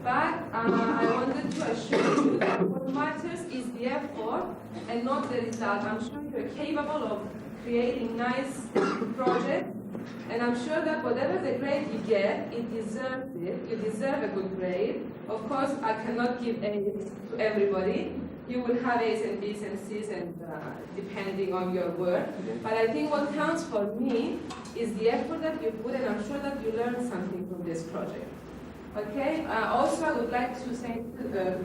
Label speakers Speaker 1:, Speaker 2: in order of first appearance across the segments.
Speaker 1: But I wanted to assure you that what matters is the effort and not the result. I'm sure you're capable of creating nice projects, and I'm sure that whatever the grade you get, it deserves it. You deserve a good grade. Of course, I cannot give A's to everybody. You will have A's and B's and C's, and depending on your work. But I think what counts for me is the effort that you put, and I'm sure that you learned something from this project. Okay. Also, I would like to say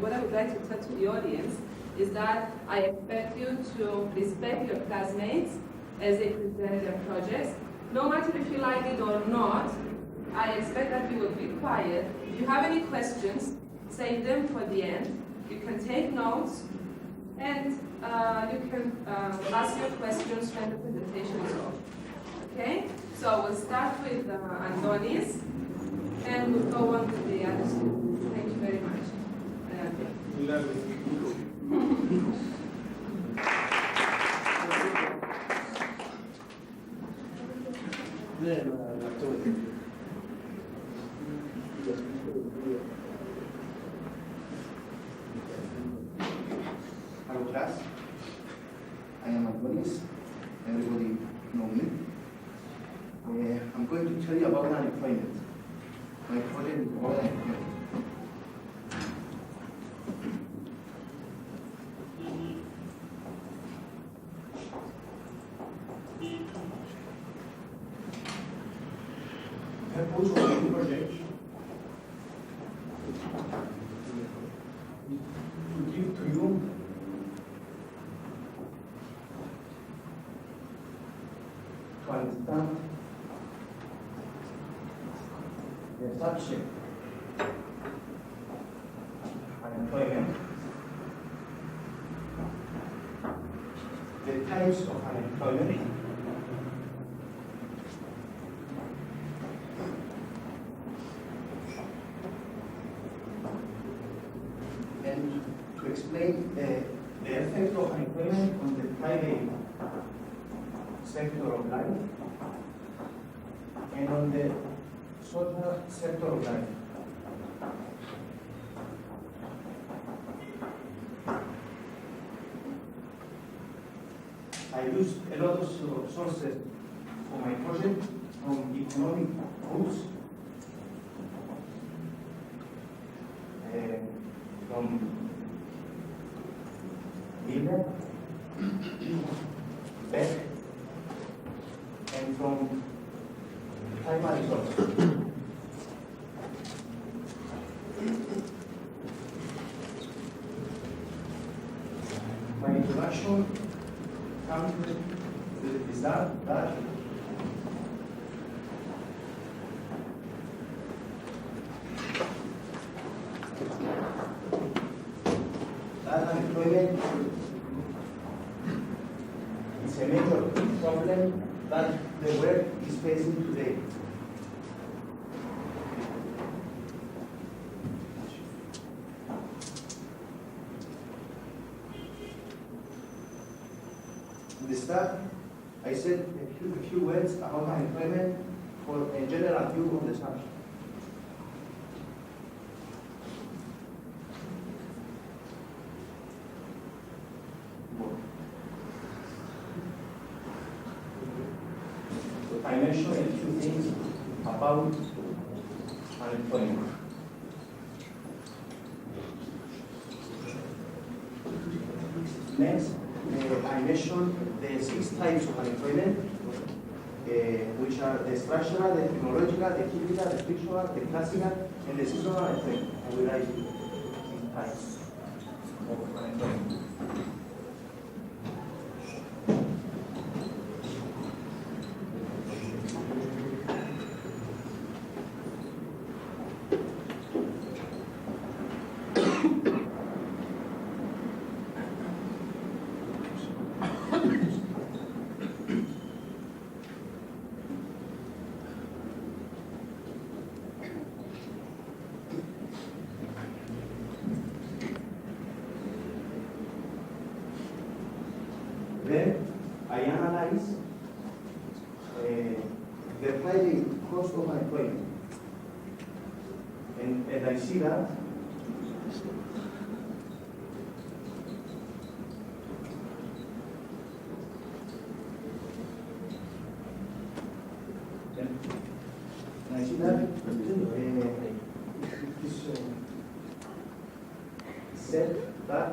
Speaker 1: what I would like to tell to the audience is that I expect you to respect your classmates as they present their projects. No matter if you like it or not, I expect that you will be quiet. If you have any questions, save them for the end. You can take notes, and you can ask your questions when the presentation is over. Okay? So we'll start with Andonis, and we'll go on to the other students. Thank you very much.
Speaker 2: Hello class, I am Adonis. Everybody know me. I'm going to tell you about unemployment. My project is about unemployment. The purpose of the project to give to you to understand the subject unemployment, the types of unemployment, and to explain the effect of unemployment on the private sector of life and on the social sector of life. I used a lot of sources for my project, from economic books, from Miller, Beck, and from primary sources. My introduction comes with that unemployment is a major problem that the world is facing today. In the start, I said a few words about unemployment for a general view of the subject. I mentioned a few things about unemployment. Next, I mentioned the 6 types of unemployment, which are the structural, the technological, the typical, the fictional, the classical, and the seasonal unemployment. I will write these types of unemployment. Then I analyze the private cost of unemployment. And I see that And I see that it is said that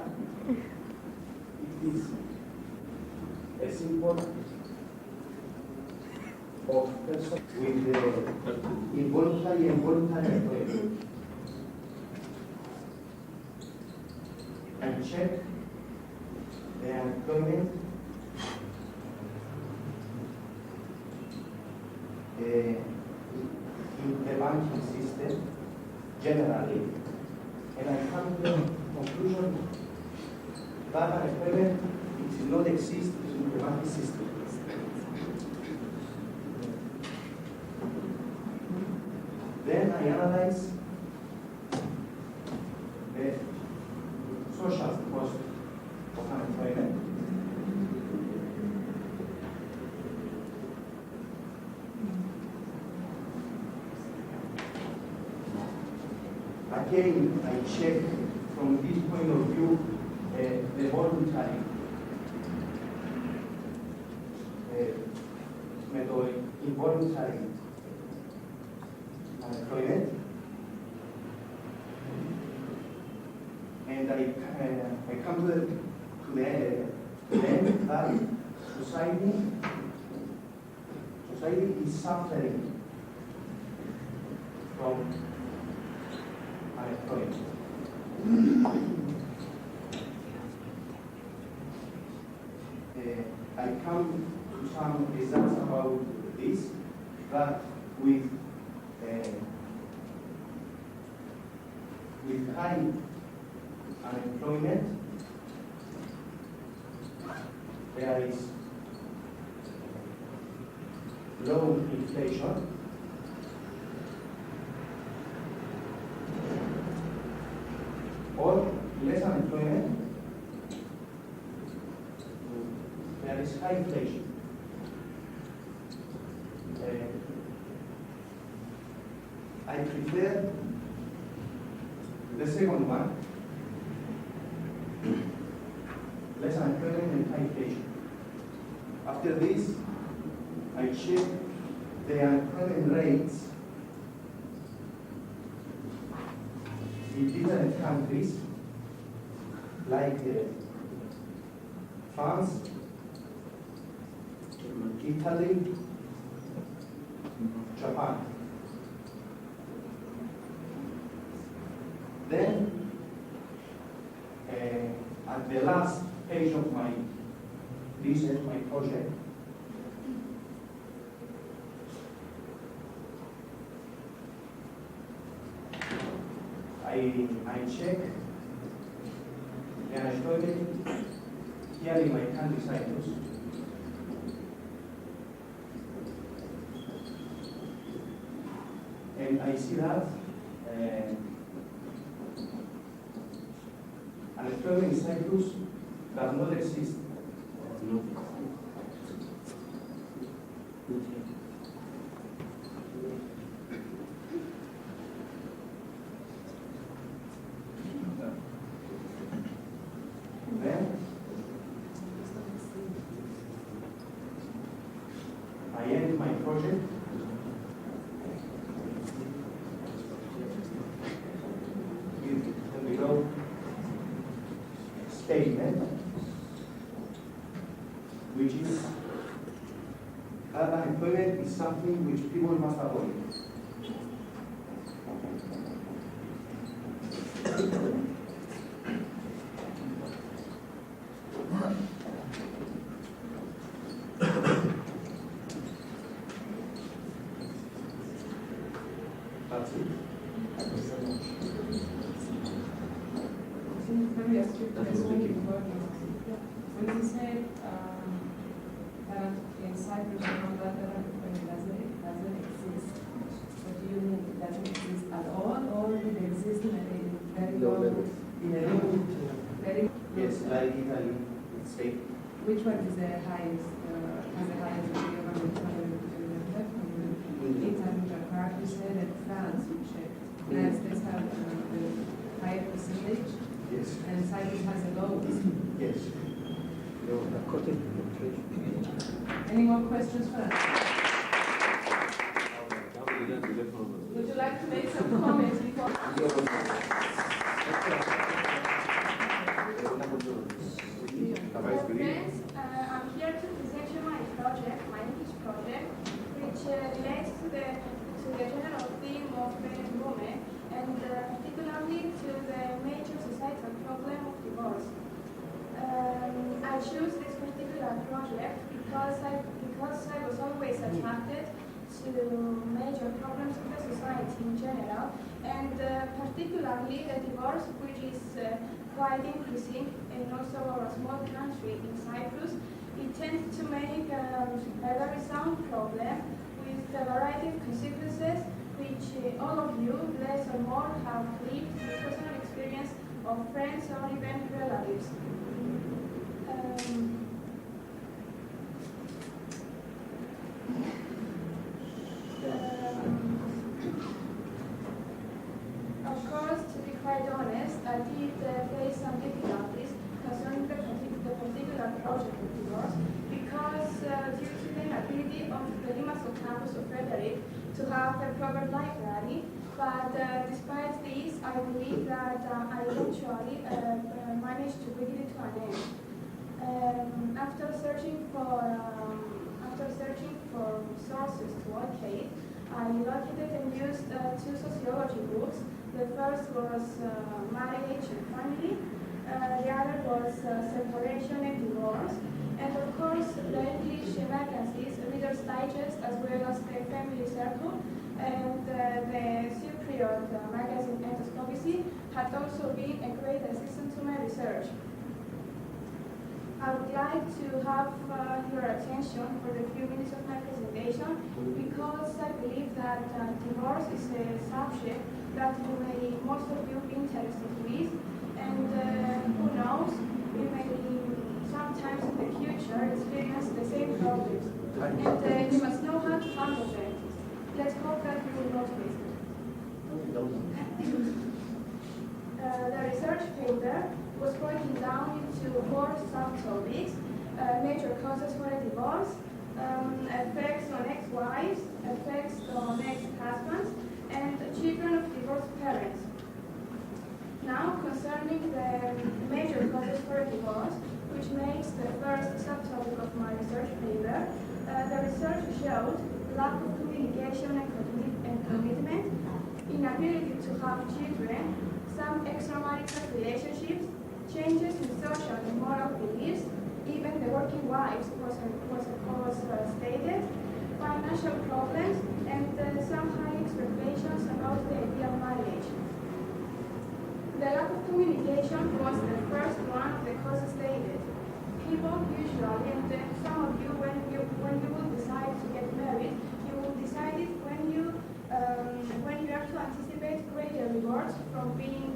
Speaker 2: it is a symbol of person with the involuntary and voluntary employment. And check the employment in the banking system generally, and I come to the conclusion that unemployment does not exist in the banking system. Then I analyze the social cost of unemployment. Again, I check from this point of view the voluntary method, involuntary unemployment, and I come to the end that society is suffering from unemployment. I come to some results about this, that with high unemployment, there is low inflation, or less unemployment, there is high inflation. I prefer the second one, less unemployment and high inflation. After this, I check the unemployment rates in different countries, like France, Italy, Japan. Then, at the last page of my research, my project, I check the unemployment here in my country, Cyprus. And I see that unemployment in Cyprus does not exist. Then I end my project with the below statement, which is that unemployment is something which people must avoid. That's it.
Speaker 1: Maybe a strict question. When you said that in Cyprus that unemployment doesn't exist, what do you mean? It doesn't exist at all, or it exists in a very low level?
Speaker 2: In a low,
Speaker 1: Very
Speaker 2: yes, like Italy, Spain.
Speaker 1: Which one is the highest? Has the highest degree of unemployment? Italy, Japan, you said, and France, you checked. United States have the higher percentage.
Speaker 2: Yes.
Speaker 1: And Cyprus has the lowest.
Speaker 2: Yes.
Speaker 1: Any more questions for us? Would you like to make some comments before?
Speaker 3: Friends, I'm here to present you my project, my English project, which relates to the general theme of men and women, and particularly to the major societal problem of divorce. I choose this particular project because I was always attracted to major problems of the society in general, and particularly the divorce, which is quite increasing in also our small country in Cyprus. It tends to make a very sound problem with a variety of consequences, which all of you, less or more, have lived through personal experience of friends or even relatives. Of course, to be quite honest, I did face some difficulties concerning the particular project of divorce, because due to the inability of the Limassol campus of Frederick to have a proper library, but despite this, I believe that I eventually managed to bring it to an end. After searching for sources to locate, I located and used two sociology books. The first was Marriage and Family, the other was Separation and Divorce, and of course the English magazines, Reader's Digest, as well as the Family Circle, and the Cypriot magazine Endoscopy had also been a great assistance to my research. I would like to have your attention for the few minutes of my presentation, because I believe that divorce is a subject that most of you be interested with, and who knows, we may sometimes in the future experience the same problems, and you must know how to handle them. Let's hope that we will not face it. The research paper was broken down into 4 subtopics: major causes for a divorce, effects on ex-wives, effects on ex-husbands, and children of divorced parents. Now, concerning the major causes for a divorce, which makes the first subtopic of my research paper, the research showed lack of communication and commitment, inability to have children, some extramarital relationships, changes in social and moral beliefs, even the working wives was stated, financial problems, and some high expectations about the ideal marriage. The lack of communication was the first one of the causes stated. People usually, and some of you, when you will decide to get married, you will decide it when you have to anticipate greater rewards from being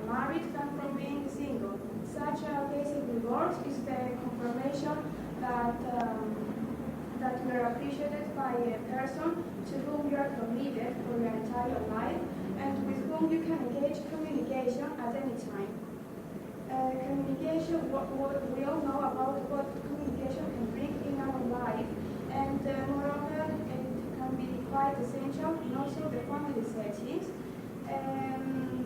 Speaker 3: married than from being single. Such a basic reward is the confirmation that you are appreciated by a person to whom you are committed for your entire life, and with whom you can engage communication at any time. Communication, we all know about what communication can bring in our life, and moreover, it can be quite essential in also the family settings.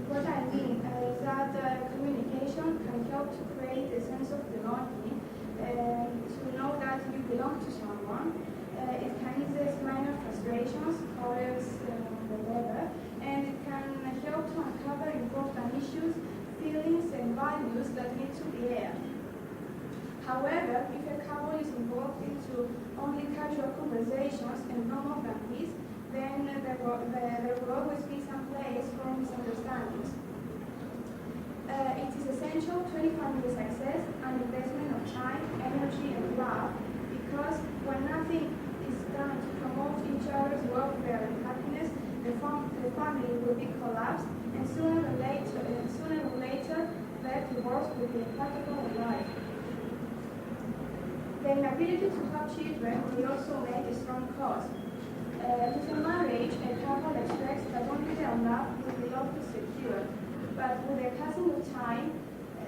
Speaker 3: What I mean is that communication can help to create a sense of belonging, to know that you belong to someone. It can ease minor frustrations, quarrels, whatever, and it can help to uncover important issues, feelings, and values that need to be aired. However, if a couple is involved into only casual conversations and no more than this, then there will always be some place for misunderstandings. It is essential to any family success an investment of time, energy, and love, because when nothing is done to promote each other's welfare and happiness, the family will be collapsed, and sooner or later, their divorce will be a practical life. The inability to have children will also make a strong cause. With a marriage, a couple expects that only their love will be lawfully secure, but with a the passing of time,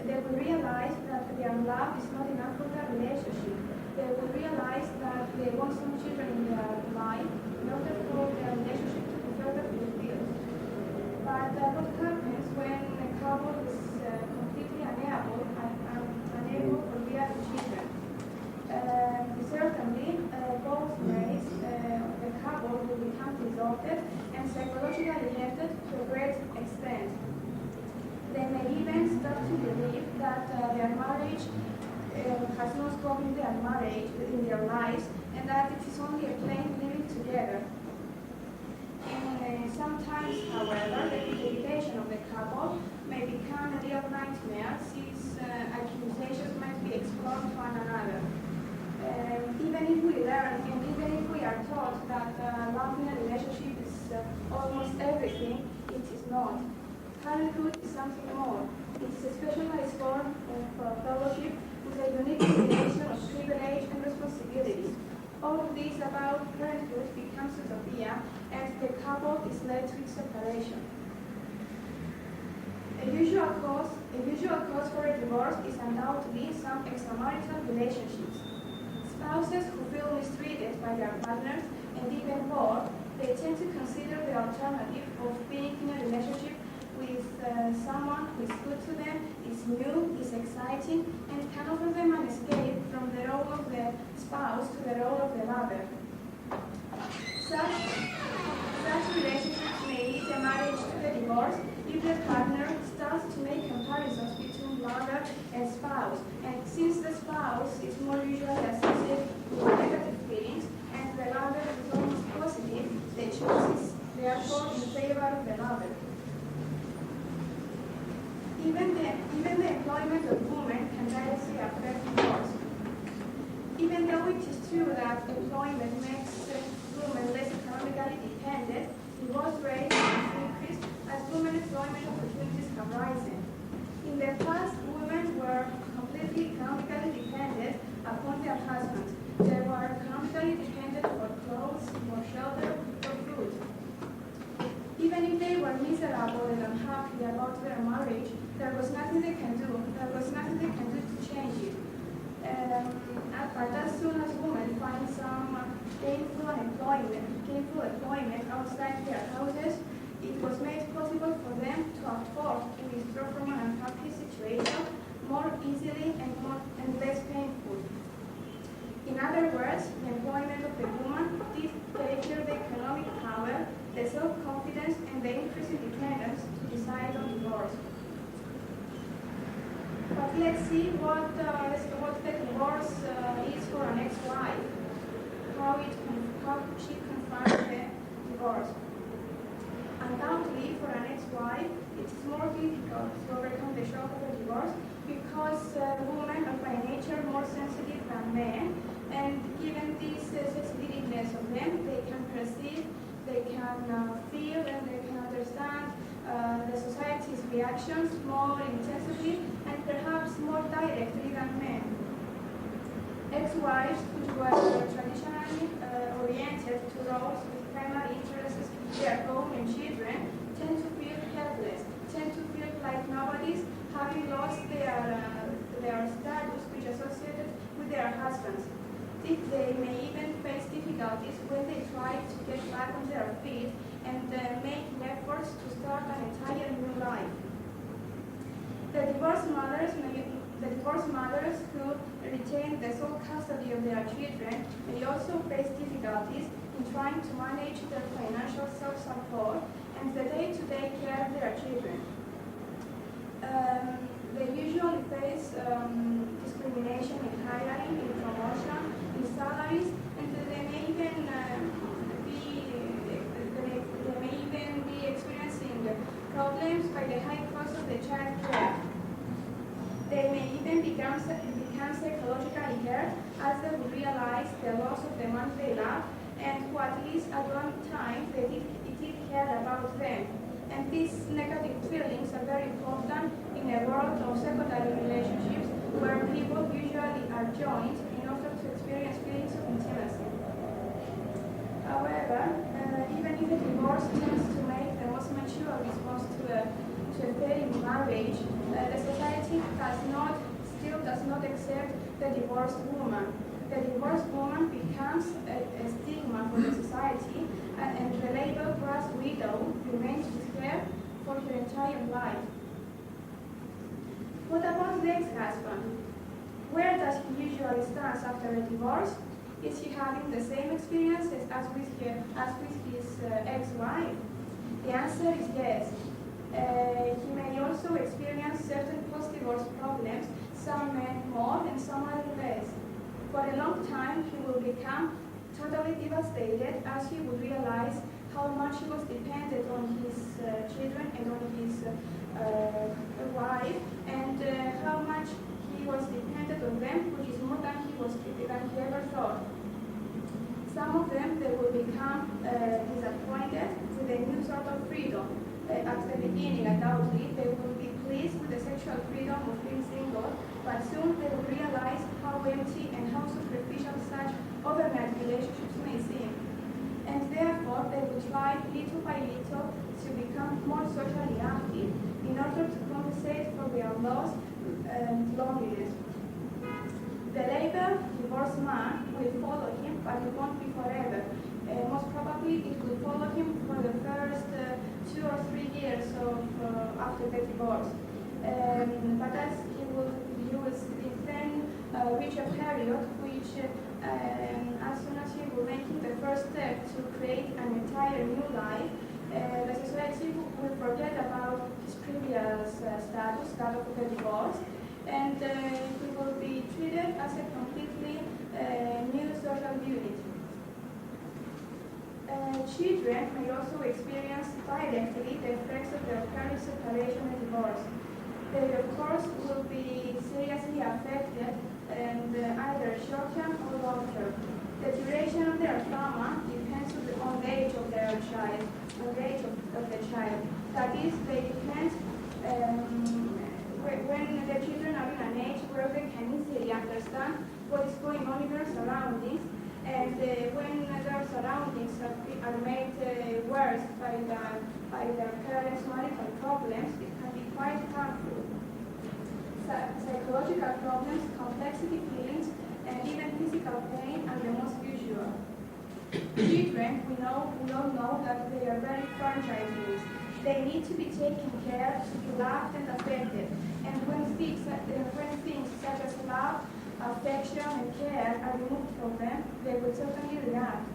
Speaker 3: they will realize that their love is not enough for their relationship. They will realize that they want some children in their life in order for their relationship to be further fulfilled. But what happens when a couple is completely unable for their children? Certainly, both ways, the couple will become distorted and psychologically affected to a great extent. They may even start to believe that their marriage has no scope in their marriage, in their lives, and that it is only a plain living together. And sometimes, however, the communication of the couple may become a real nightmare since accusations might be explored to one another. Even if we learn and even if we are taught that love in a relationship is almost everything, it is not. Parenthood is something more. It is a specialized form of fellowship with a unique combination of privilege and responsibility. All of this about parenthood becomes utopia, and the couple is led to its separation. A usual cause for a divorce is undoubtedly some extramarital relationships. Spouses who feel mistreated by their partners and even more, they tend to consider the alternative of being in a relationship with someone who is good to them, is new, is exciting, and can offer them an escape from the role of the spouse to the role of the lover. Such relationships may lead a marriage to the divorce if the partner starts to make comparisons between lover and spouse, and since the spouse is more usually associated with negative feelings and the lover is almost positive, the choice is therefore in favor of the lover. Even the employment of women can directly affect divorce. Even though it is true that employment makes women less economically dependent, divorce rates have increased as women employment opportunities have risen. In the past, women were completely economically dependent upon their husbands. They were economically dependent for clothes, for shelter, for food. Even if they were miserable and unhappy about their marriage, there was nothing they can do. There was nothing they can do to change it. But as soon as women find some gainful employment outside their houses, it was made possible for them to afford to withdraw from an unhappy situation more easily and less painful. In other words, the employment of the woman did take her the economic power, the self-confidence, and the increased independence to decide on divorce. But let's see what the divorce is for an ex-wife, how she confronts the divorce. Undoubtedly, for an ex-wife, it is more difficult to overcome the shock of a divorce because women are by nature more sensitive than men, and given this sensitiveness of them, they can perceive, they can feel, and they can understand the society's reactions more intensively and perhaps more directly than men. Ex-wives who were traditionally oriented to roles with primary interests, their home and children, tend to feel helpless, tend to feel like nobody's, having lost their status which is associated with their husbands. They may even face difficulties when they try to get back on their feet and make efforts to start an entire new life. The divorced mothers who retain the sole custody of their children may also face difficulties in trying to manage their financial self-support and the day-to-day care of their children. They usually face discrimination in hiring, in promotion, in salaries, and they may even be experiencing problems by the high cost of the child care. They may even become psychologically hurt as they will realize the loss of the man they love and who at least at one time they did care about them. And these negative feelings are very important in a world of secondary relationships where people usually are joined in order to experience feelings of intimacy. However, even if a divorce tends to make the most mature response to a failing marriage, marriage, the society still does not accept the divorced woman. The divorced woman becomes a stigma for the society, and the label grass widow remains with her for her entire life. What about the ex-husband? Where does he usually stand after a divorce? Is he having the same experiences as with his ex-wife? The answer is yes. He may also experience certain post-divorce problems, some men more and some other less. For a long time, he will become totally devastated as he will realize how much he was dependent on his children and on his wife, and how much he was dependent on them, which is more than he ever thought. Some of them, they will become disappointed with a new sort of freedom. At the beginning, undoubtedly, they will be pleased with the sexual freedom of being single, but soon they will realize how empty and how superficial such overnight relationships may seem. And therefore, they will try little by little to become more socially active in order to compensate for their loss and loneliness. The label divorced man will follow him, but it won't be forever. Most probably, it will follow him for the first 2 or 3 years after the divorce. But as he will then reach a period which, as soon as he will make the first step to create an entire new life, the society will forget about his previous status, that of the divorce, and he will be treated as a completely new social unit. Children may also experience directly the effects of their parents' separation and divorce. They, of course, will be seriously affected, and either short-term or long-term. The duration of their trauma depends on the age of their child, That is, they depend when the children are in an age where they can easily understand what is going on in their surroundings, and when their surroundings are made worse by their parents' marital problems, it can be quite harmful. Psychological problems, complexity feelings, and even physical pain are the most usual. Children, we all know that they are very fragile beings. They need to be taken care, to be loved and affected. And when things such as love, affection, and care are removed from them, they will certainly react.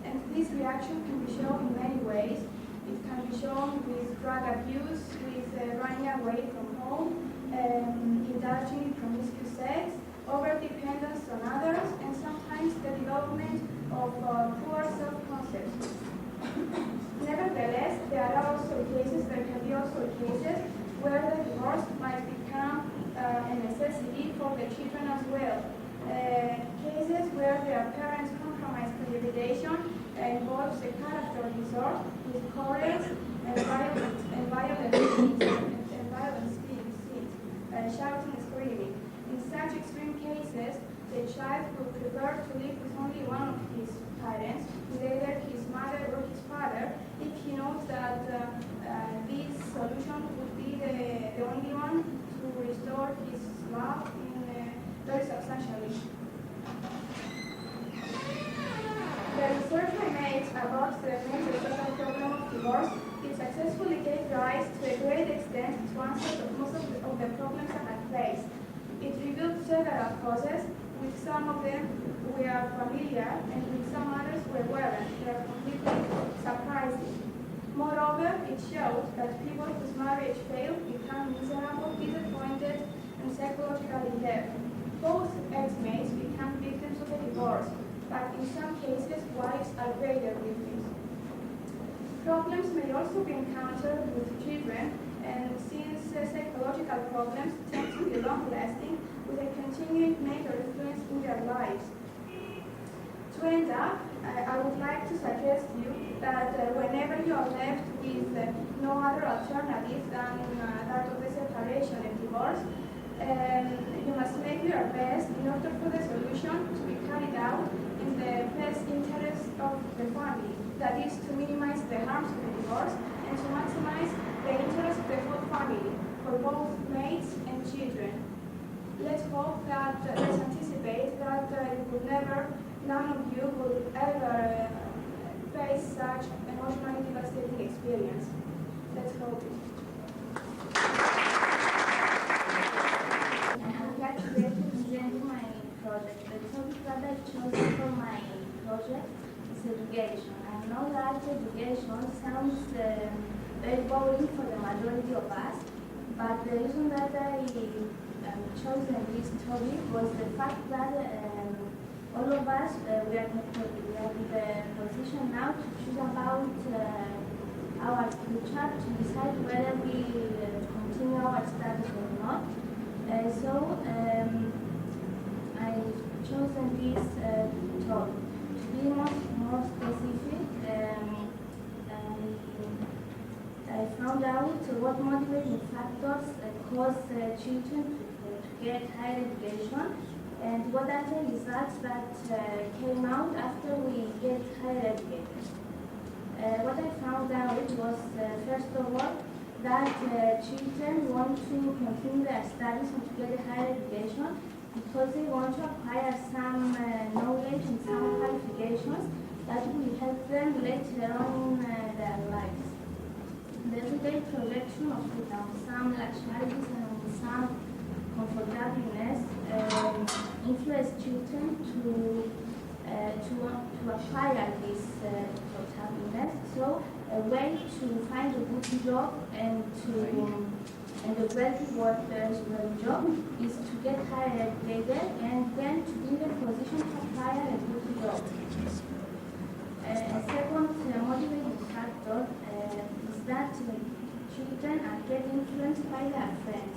Speaker 3: And this reaction can be shown in many ways. It can be shown with drug abuse, with running away from home, indulging in promiscuous sex, over-dependence on others, and sometimes the development of poor self-concept. Nevertheless, there can be also cases where the divorce might become a necessity for the children as well. Cases where their parents compromise precipitation involves a character disorder with quarrels and violent scenes, shouting and screaming. In such extreme cases, the child will prefer to live with only one of his parents, with either his mother or his father, if he knows that this solution would be the only one to restore his love very substantially. The research I made about the major social problem of divorce, it successfully gave rise to a great extent to answer most of the problems that had place. It revealed several causes. With some of them we are familiar, and with some others we weren't. They are completely surprising. Moreover, it showed that people whose marriage failed become miserable, disappointed, and psychologically dead. Both ex-mates become victims of a divorce, but in some cases wives are greater victims. Problems may also be encountered with children, and since psychological problems tend to be long-lasting, with a continuing major influence in their lives. To end up, I would like to suggest you that whenever you are left with no other alternative than that of the separation and divorce, you must make your best in order for the solution to be carried out in the best interest of the family. That is, to minimize the harms of the divorce and to maximize the interest of the whole family, for both children. Let's hope that, let's anticipate that none of you will ever face such emotionally devastating experience. Let's hope it.
Speaker 4: I'm glad to be able to present my project. The topic that I chose for my project is education. I know that education sounds very boring for the majority of us, but the reason that I chosen this topic was the fact that all of us, we are in the position now to choose about our future, to decide whether we continue our studies or not. I've chosen this talk. To be more specific, I found out what motivating factors cause children to get higher education, and what are the results that came out after we get higher education. What I found out was, first of all, that children want to continue their studies and to get a higher education because they want to acquire some knowledge and some qualifications that will help them later on in their lives. The everyday projection of some luxuries and some comfortableness influence children to acquire this comfortableness. So a way to find a good job and a wealthy worker's job is to get higher educated and then to be in a position to acquire a good job. A second motivating factor is that children are getting influenced by their friends.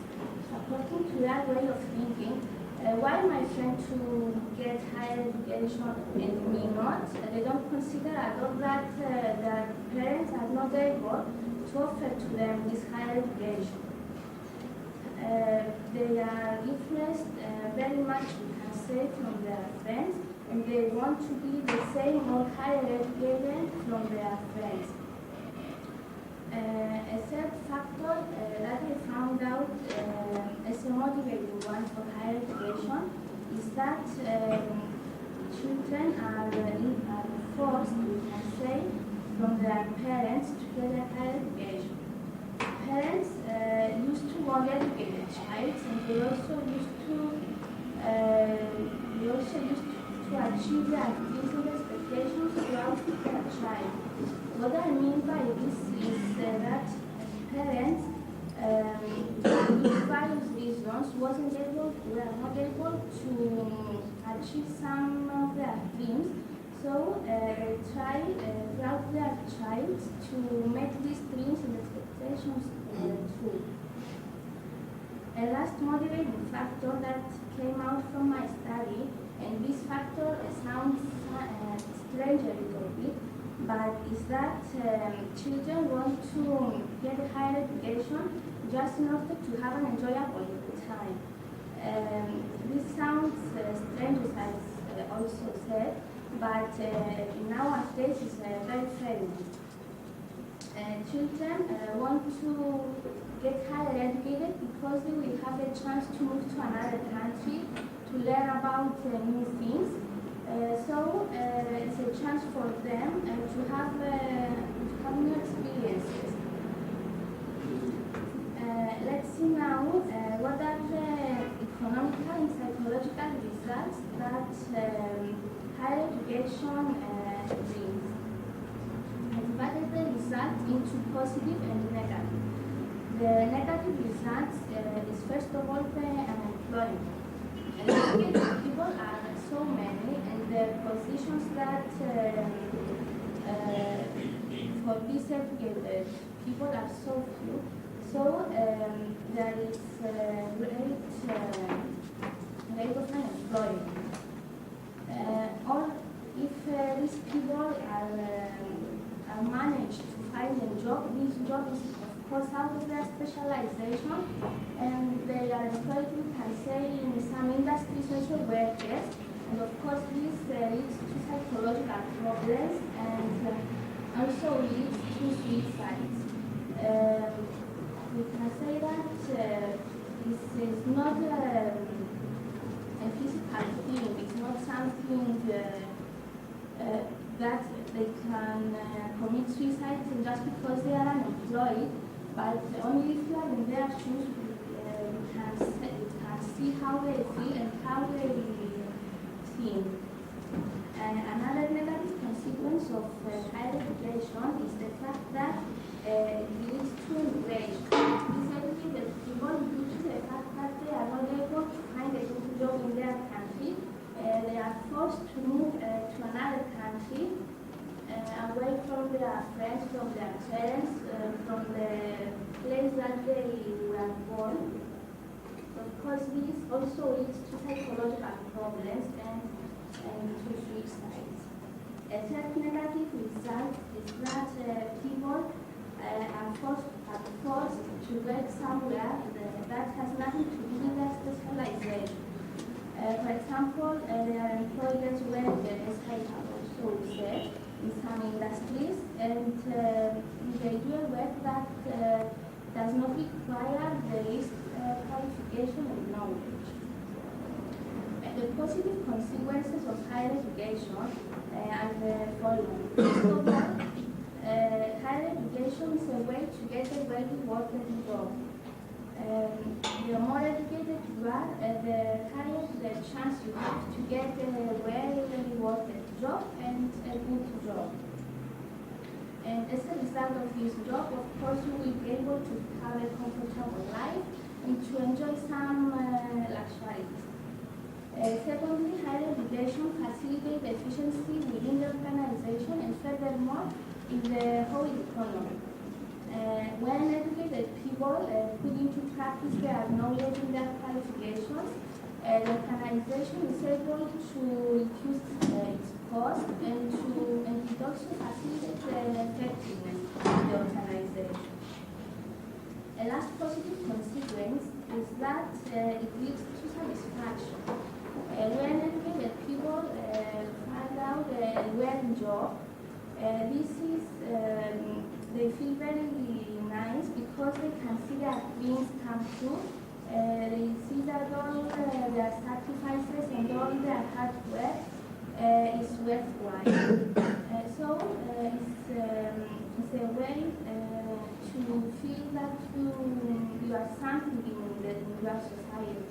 Speaker 4: According to their way of thinking, why my friend to get higher education and me not? They don't consider at all that their parents are not able to offer to them this higher education. They are influenced very much, we can say, from their friends, and they want to be the same or higher educated from their friends. A third factor that I found out as a motivating one for higher education is that children are forced, we can say, from their parents to get a higher education. Parents used to want to educate their child, and they also used to achieve their dreams and expectations throughout their child. What I mean by this is that parents, for various reasons, were not able to achieve some of their dreams. So they try throughout their child to make these dreams and expectations true. A last motivating factor that came out from my study, and this factor sounds strange a little bit, but is that children want to get a higher education just in order to have an enjoyable time. This sounds strange, as I also said, but nowadays it's very friendly. Children want to get higher educated because they will have a chance to move to another country to learn about new things. So it's a chance for them to have new experiences. Let's see now what are the economical and psychological results that higher education brings. I divided the results into positive and negative. The negative results is first of all the unemployment. Educated people are so many, and the positions that for these educated people are so few. So there is rate of unemployment. Or if these people are managed to find a job, this job is of course out of their specialization, and they are employed, we can say, in some industries social workers, and of course this leads to psychological problems and also leads to suicides. We can say that this is not a physical thing. It's not something that they can commit suicide just because they are unemployed, but only if you are in their shoes, you can see how they feel and how they think. Another negative consequence of higher education is the fact that it leads to immigration. These educated people, due to the fact that they are not able to find a good job in their country, they are forced to move to another country, away from their friends, from their parents, from the place that they were born. Of course, this also leads to psychological problems and to suicides. A third negative result is that people are forced to work somewhere that has nothing to do with their specialization. For example, they are employed as welders, as I have also said, in some industries, and they do a work that does not require the least qualification and knowledge. The positive consequences of higher education are the following. First of all, higher education is a way to get a well-working job. The more educated you are, the higher the chance you have to get a well-working job and a good job. And as a result of this job, of course, you will be able to have a comfortable life and to enjoy some luxuries. Secondly, higher education facilitates efficiency within the organization and furthermore in the whole economy. When educated people put into practice their knowledge and their qualifications, the organization is able to reduce its cost and it also facilitates the effectiveness of the organization. A last positive consequence is that it leads to satisfaction. When educated people find out a well job, they feel very nice because they can see their dreams come true. They see that all their sacrifices and all their hard work is worthwhile. So it's a way to feel that you are something in your society.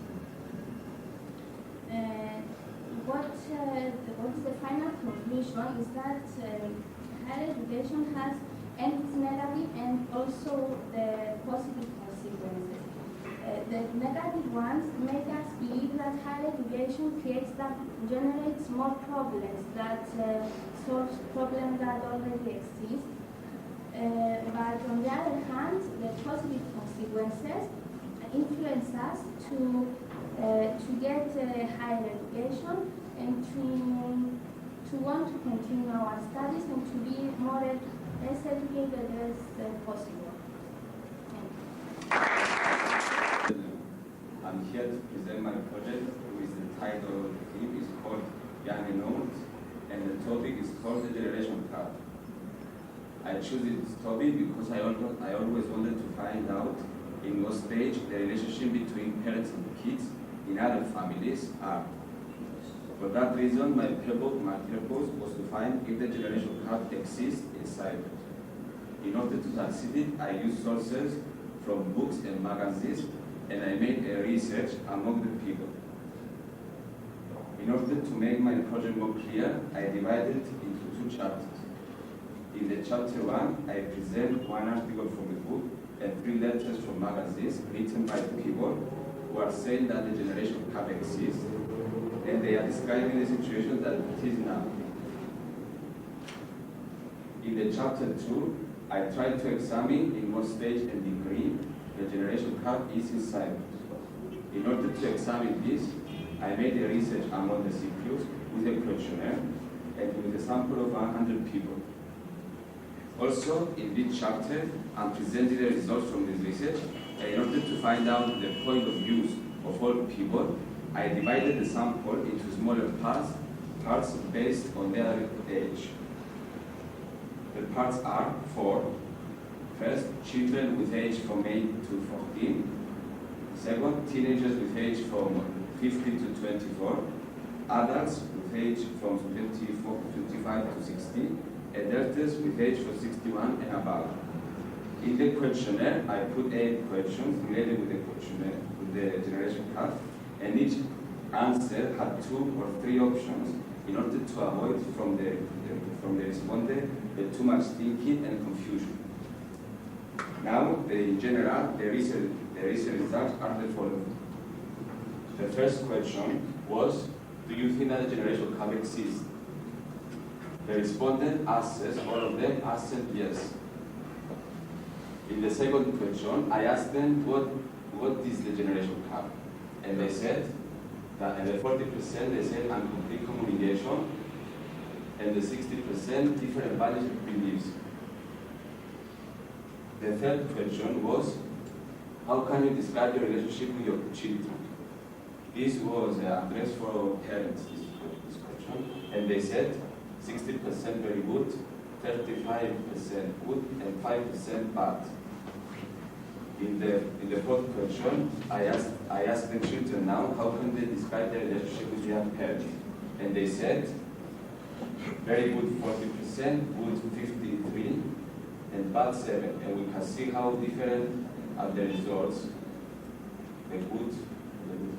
Speaker 4: What's the final conclusion is that higher education has its negative and also the positive consequences. The negative ones make us believe that higher education generates more problems, that solves problems that already exist. But on the other hand, the positive consequences influence us to get higher education and to want to continue our studies and to be as educated as possible.
Speaker 5: I'm here to present my project with the title. The theme is called Young Notes, and the topic is called the generation gap. I chose this topic because I always wanted to find out in what stage the relationship between parents and kids in other families are. For that reason, my purpose was to find if the generation gap exists inside. In order to succeed it, I used sources from books and magazines, and I made a research among the people. In order to make my project more clear, I divided it into 2 chapters. In the chapter 1, I present 1 article from the book and 3 letters from magazines written by people who are saying that the generation gap exists, and they are describing the situation that it is now. In the chapter 2, I tried to examine in what stage and degree the generation gap is inside. In order to examine this, I made a research among the CPUs with a questionnaire and with a sample of 100 people. Also, in this chapter, I'm presenting the results from this research, and in order to find out the point of views of all people, I divided the sample into smaller parts based on their age. The parts are 4. First, children with age from 8 to 14. Second, teenagers with age from 15 to 24, adults with age from 25 to 60, and elders with age from 61 and above. In the questionnaire, I put 8 questions related with the questionnaire, with the generation curve, and each answer had 2 or 3 options in order to avoid from the respondent too much thinking and confusion. Now, in general, the research results are the following. The first question was, do you think that a generation curve exists? The respondent answers, all of them answered yes. In the second question, I asked them what is the generation curve, and they said that, and the 40% they said incomplete communication, and the 60% different values and beliefs. The third question was, how can you describe your relationship with your children? This was addressed for parents, this question, and they said 60% very good, 35% good, and 5% bad. In the fourth question, I asked the children now, how can they describe their relationship with their parents? And they said, very good 40%, good 53%, and bad 7%. And we can see how different are the results. The good, the good.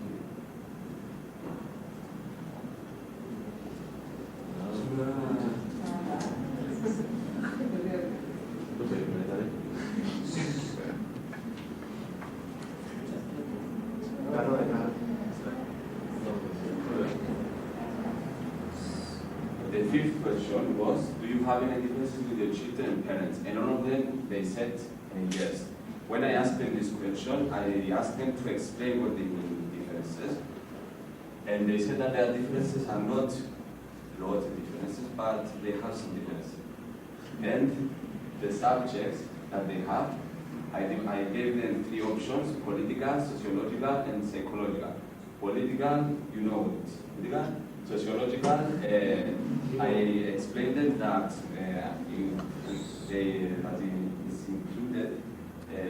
Speaker 5: The fifth question was, do you have any differences with your children and parents? And all of them, they said yes. When I asked them this question, I asked them to explain what they mean differences. And they said that their differences are not a lot of differences, but they have some differences. And the subjects that they have, I gave them 3 options: political, sociological, and psychological. Political, you know it. Political, sociological, I explained them that it's included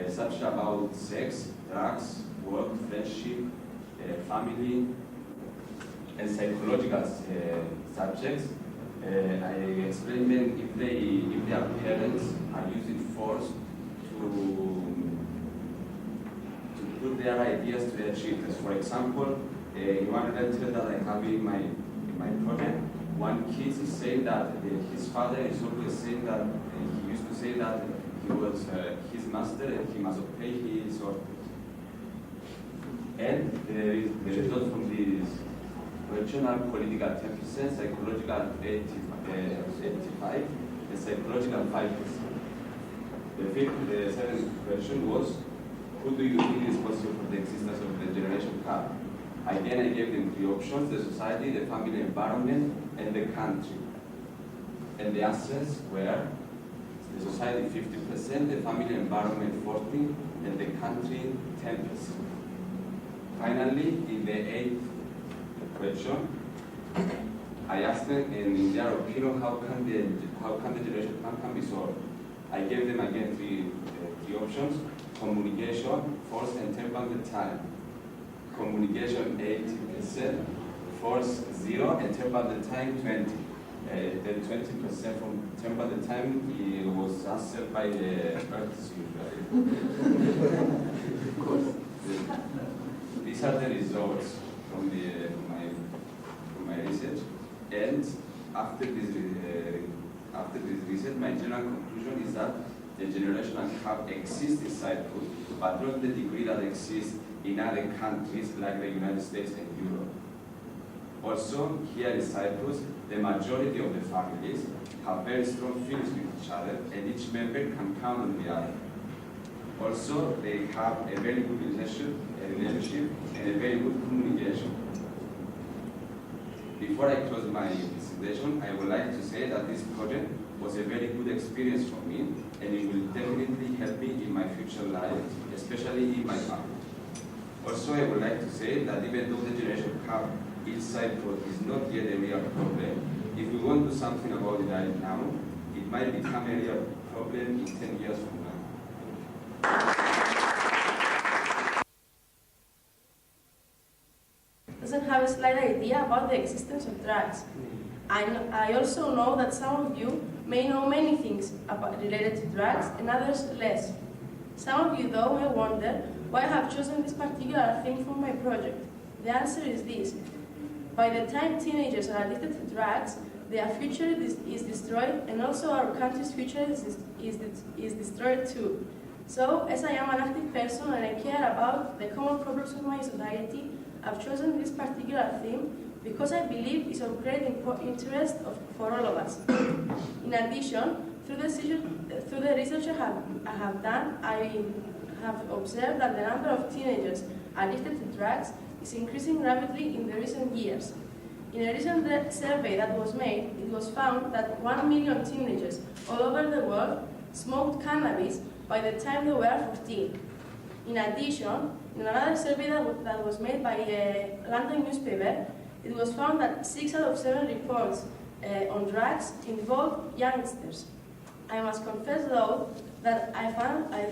Speaker 5: such about sex, drugs, work, friendship, family, and psychological subjects. I explained them if their parents are using force to put their ideas to their children. For example, in one lecture that I have in my project, one kid is saying that his father is always saying that he used to say that he was his master and he must obey his orders. And the result from this question are political 10%, psychological 85%, and psychological 5%. The seventh question was, who do you think is responsible for the existence of the generation gap? Again, I gave them 3 options: the society, the family environment, and the country. And the answers were the society 50%, the family environment 40%, and the country 10%. Finally, in the 8th question, I asked them, in their opinion, how can the generation can be solved? I gave them again three options: communication, force, and turn time. Communication 80%, force 0, and turn time 20. The 20% from turn time was answered by the Earth usually. Of course. These are the results from my research, and after this research, my general conclusion is that the generational gap exists in Cyprus, but not the degree that exists in other countries like the United States and Europe. Also, here in Cyprus, the majority of the families have very strong feelings with each other, and each member can count on the other. Also, they have a very good relationship and a very good communication. Before I close my presentation, I would like to say that this project was a very good experience for me, and it will definitely help me in my future life, especially in my family. Also, I would like to say that even though the generation gap in Cyprus is not yet a real problem, if we want to do something about it right now, it might become a real problem in 10 years from now.
Speaker 6: have a slight idea about the existence of drugs. I also know that some of you may know many things related to drugs and others less. Some of you, though, may wonder why I have chosen this particular theme for my project. The answer is this. By the time teenagers are addicted to drugs, their future is destroyed, and also our country's future is destroyed too. So, as I am an active person and I care about the common problems of my society, I've chosen this particular theme because I believe it's of great interest for all of us. In addition, through the research I have done, I have observed that the number of teenagers addicted to drugs is increasing rapidly in the recent years. In a recent survey that was made, it was found that 1 million teenagers all over the world smoked cannabis by the time they were 14. In addition, in another survey that was made by a London newspaper, it was found that 6 out of 7 reports on drugs involved youngsters. I must confess, though, that I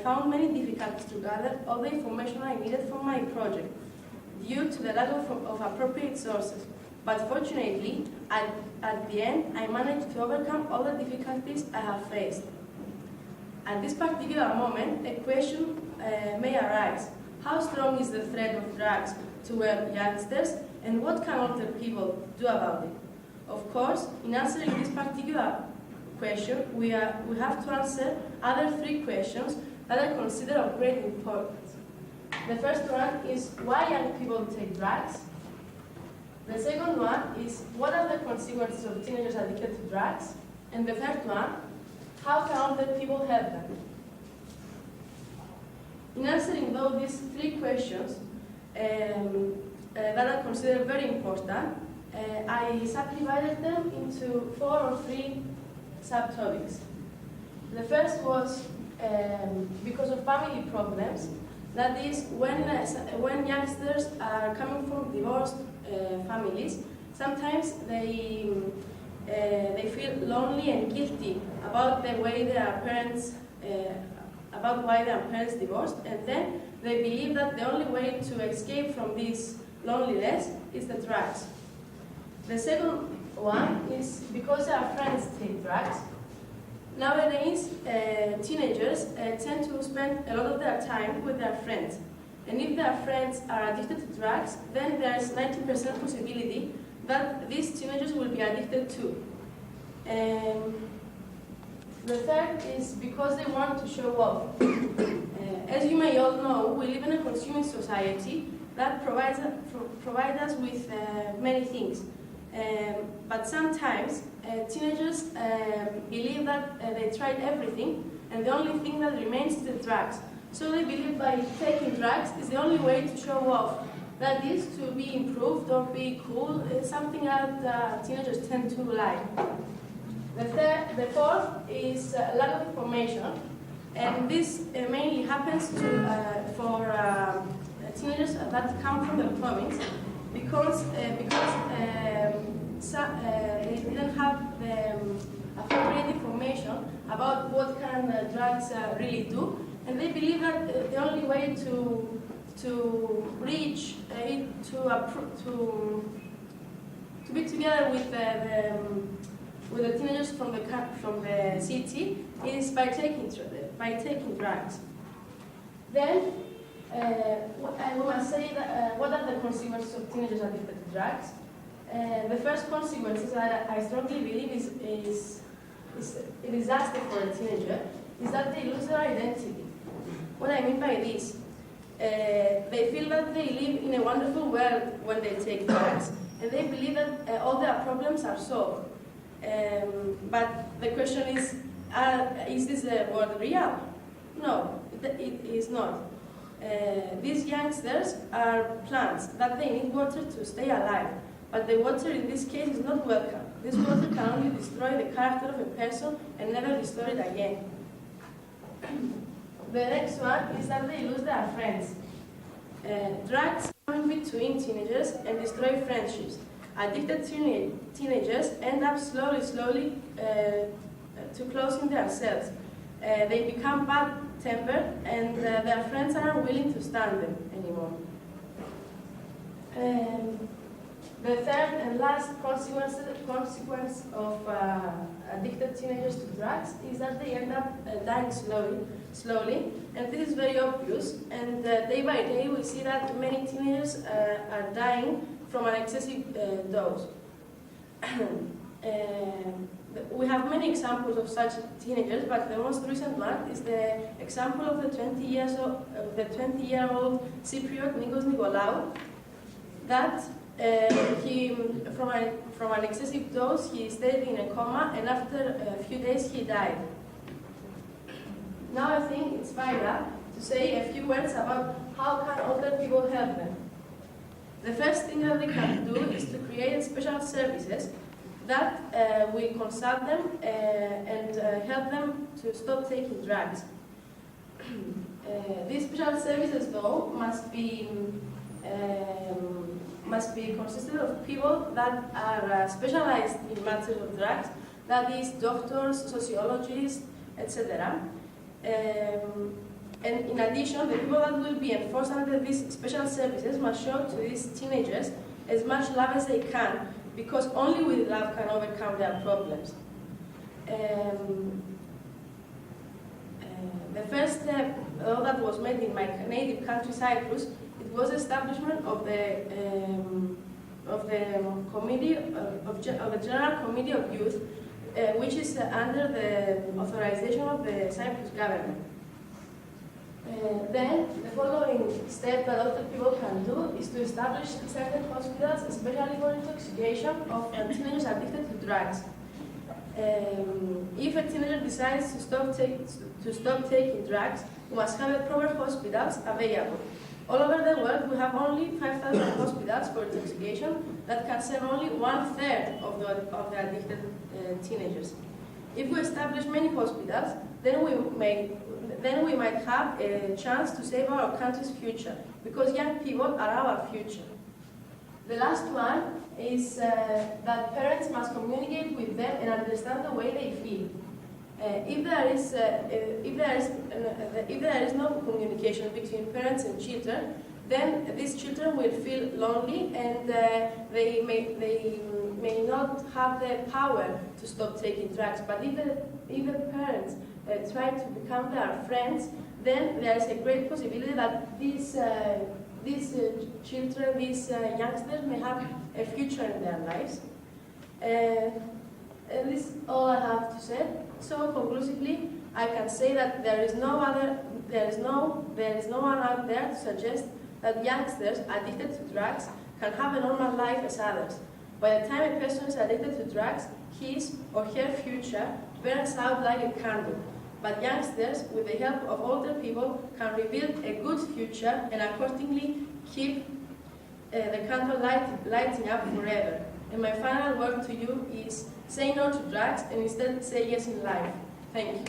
Speaker 6: found many difficulties to gather all the information I needed for my project due to the lack of appropriate sources. But fortunately, at the end, I managed to overcome all the difficulties I have faced. At this particular moment, a question may arise. How strong is the threat of drugs to youngsters, and what can older people do about it? Of course, in answering this particular question, we have to answer other 3 questions that I consider of great importance. The first one is why young people take drugs. The second one is what are the consequences of teenagers addicted to drugs? And the third one, how can older people help them? In answering these 3 questions that I consider very important, I subdivided them into 4 or 3 subtopics. The first was because of family problems. That is, when youngsters are coming from divorced families, sometimes they feel lonely and guilty about the way their parents, about why their parents divorced, and then they believe that the only way to escape from this loneliness is the drugs. The second one is because their friends take drugs. Nowadays, teenagers tend to spend a lot of their time with their friends. And if their friends are addicted to drugs, then there is 90% possibility that these teenagers will be addicted too. The third is because they want to show off. As you may all know, we live in a consuming society that provides us with many things. But sometimes teenagers believe that they tried everything and the only thing that remains is the drugs. So they believe by taking drugs is the only way to show off. That is, to be improved or be cool, something that teenagers tend to like. The fourth is lack of information, and this mainly happens for teenagers that come from the province because they didn't have the appropriate information about what kind of drugs really do, and they believe that the only way to reach to be together with the teenagers from the city is by taking drugs. Then we must say that what are the consequences of teenagers addicted to drugs? The first consequences I strongly believe is a disaster for a teenager is that they lose their identity. What I mean by this, they feel that they live in a wonderful world when they take drugs, and they believe that all their problems are solved. But the question is this world real? No, it is not. These youngsters are plants that they need water to stay alive, but the water in this case is not welcome. This water can only destroy the character of a person and never restore it again. The next one is that they lose their friends. Drugs come in between teenagers and destroy friendships. Addicted teenagers end up slowly to closing themselves. They become bad-tempered, and their friends are unwilling to stand them anymore. The third and last consequence of addicted teenagers to drugs is that they end up dying slowly, and this is very obvious. And day by day, we see that many teenagers are dying from an excessive dose. We have many examples of such teenagers, but the most recent one is the example of the 20-year-old Cypriot Nikos Nikolaou, that from an excessive dose, he stayed in a coma, and after a few days, he died. Now I think it's vital to say a few words about how can older people help them. The first thing that they can do is to create special services that will consult them and help them to stop taking drugs. These special services, though, must be consisted of people that are specialized in matters of drugs, that is, doctors, sociologists, etc. And in addition, the people that will be enforced under these special services must show to these teenagers as much love as they can, because only with love can overcome their problems. The first step that was made in my native country, Cyprus, it was establishment of the committee of the General Committee of Youth, which is under the authorization of the Cyprus government. Then, the following step that older people can do is to establish certain hospitals, especially for intoxication of teenagers addicted to drugs. If a teenager decides to stop taking drugs, we must have proper hospitals available. All over the world, we have only 5,000 hospitals for intoxication that can serve only 1/3 of the addicted teenagers. If we establish many hospitals, then we might have a chance to save our country's future, because young people are our future. The last one is that parents must communicate with them and understand the way they feel. If there is no communication between parents and children, then these children will feel lonely, and they may not have the power to stop taking drugs. But if the parents try to become their friends, then there is a great possibility that these children, these youngsters, may have a future in their lives. This is all I have to say. So conclusively, I can say that there is no one out there to suggest that youngsters addicted to drugs can have a normal life as others. By the time a person is addicted to drugs, his or her future burns out like a candle. But youngsters, with the help of older people, can rebuild a good future and accordingly keep the candle lighting up forever. And my final word to you is, say no to drugs and instead say yes in life. Thank you.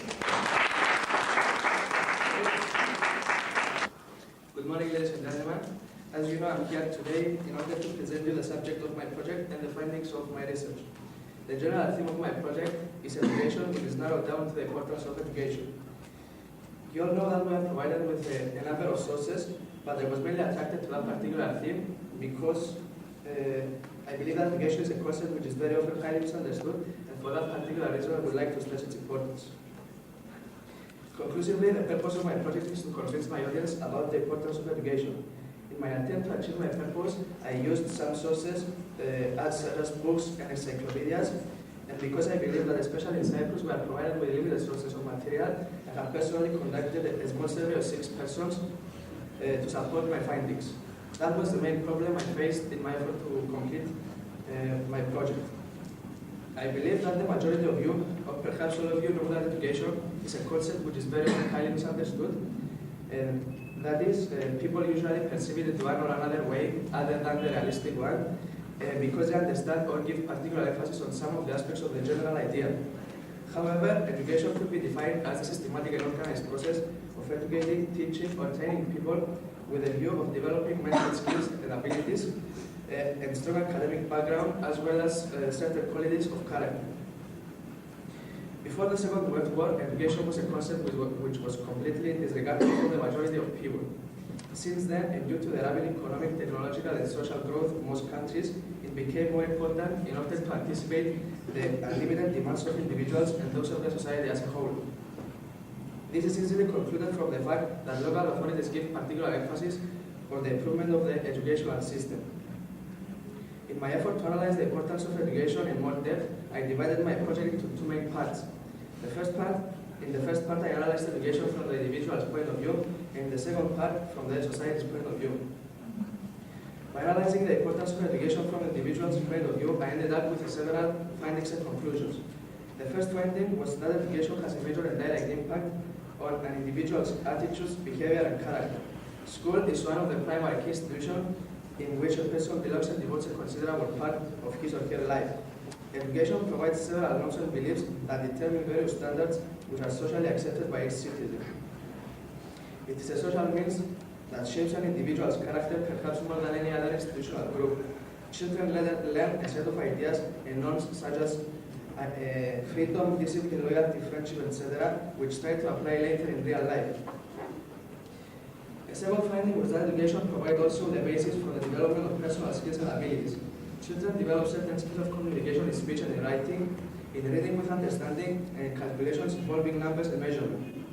Speaker 7: Good morning, ladies and gentlemen. As you know, I'm here today in order to present you the subject of my project and the findings of my research. The general theme of my project is education, which is narrowed down to the importance of education. You all know that we are provided with a number of sources, but I was mainly attracted to that particular theme because I believe that education is a concept which is very often highly misunderstood, and for that particular reason I would like to stress its importance. Conclusively, the purpose of my project is to convince my audience about the importance of education. In my attempt to achieve my purpose, I used some sources such as books and encyclopedias, and because I believe that especially in Cyprus we are provided with limited sources of material, I have personally conducted a small survey of 6 persons to support my findings. That was the main problem I faced in my effort to complete my project. I believe that the majority of you, or perhaps all of you, know that education is a concept which is very highly misunderstood. That is, people usually perceive it in one or another way other than the realistic one, because they understand or give particular emphasis on some of the aspects of the general idea. However, education could be defined as a systematic and organized process of educating, teaching, or training people with a view of developing mental skills and abilities, and strong academic background, as well as certain qualities of character. Before the Second World War, education was a concept which was completely disregarded for the majority of people. Since then, and due to the rapid economic, technological, and social growth of most countries, it became more important in order to anticipate the unlimited demands of individuals and those of the society as a whole. This is easily concluded from the fact that local authorities give particular emphasis on the improvement of the educational system. In my effort to analyze the importance of education in more depth, I divided my project into two main parts. In the first part, I analyzed education from the individual's point of view, and in the second part, from the society's point of view. By analyzing the importance of education from the individual's point of view, I ended up with several findings and conclusions. The first finding was that education has a major and direct impact on an individual's attitudes, behavior, and character. School is one of the primary key institutions in which a person belongs and devotes a considerable part of his or her life. Education provides several norms and beliefs that determine various standards which are socially accepted by each citizen. It is a social means that shapes an individual's character perhaps more than any other institutional group. Children learn a set of ideas and norms such as freedom, discipline, loyalty, friendship, etc., which try to apply later in real life. A second finding was that education provides also the basis for the development of personal skills and abilities. Children develop certain skills of communication in speech and in writing, in reading with understanding, and in calculations involving numbers and measurement.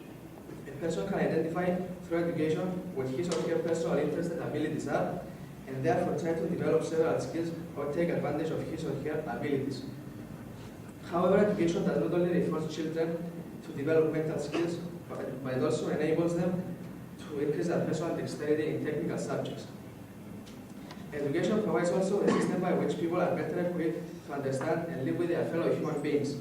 Speaker 7: A person can identify through education what his or her personal interests and abilities are, and therefore try to develop several skills or take advantage of his or her abilities. However, education does not only reinforce children to develop mental skills, but it also enables them to increase their personal dexterity in technical subjects. Education provides also a system by which people are better equipped to understand and live with their fellow human beings.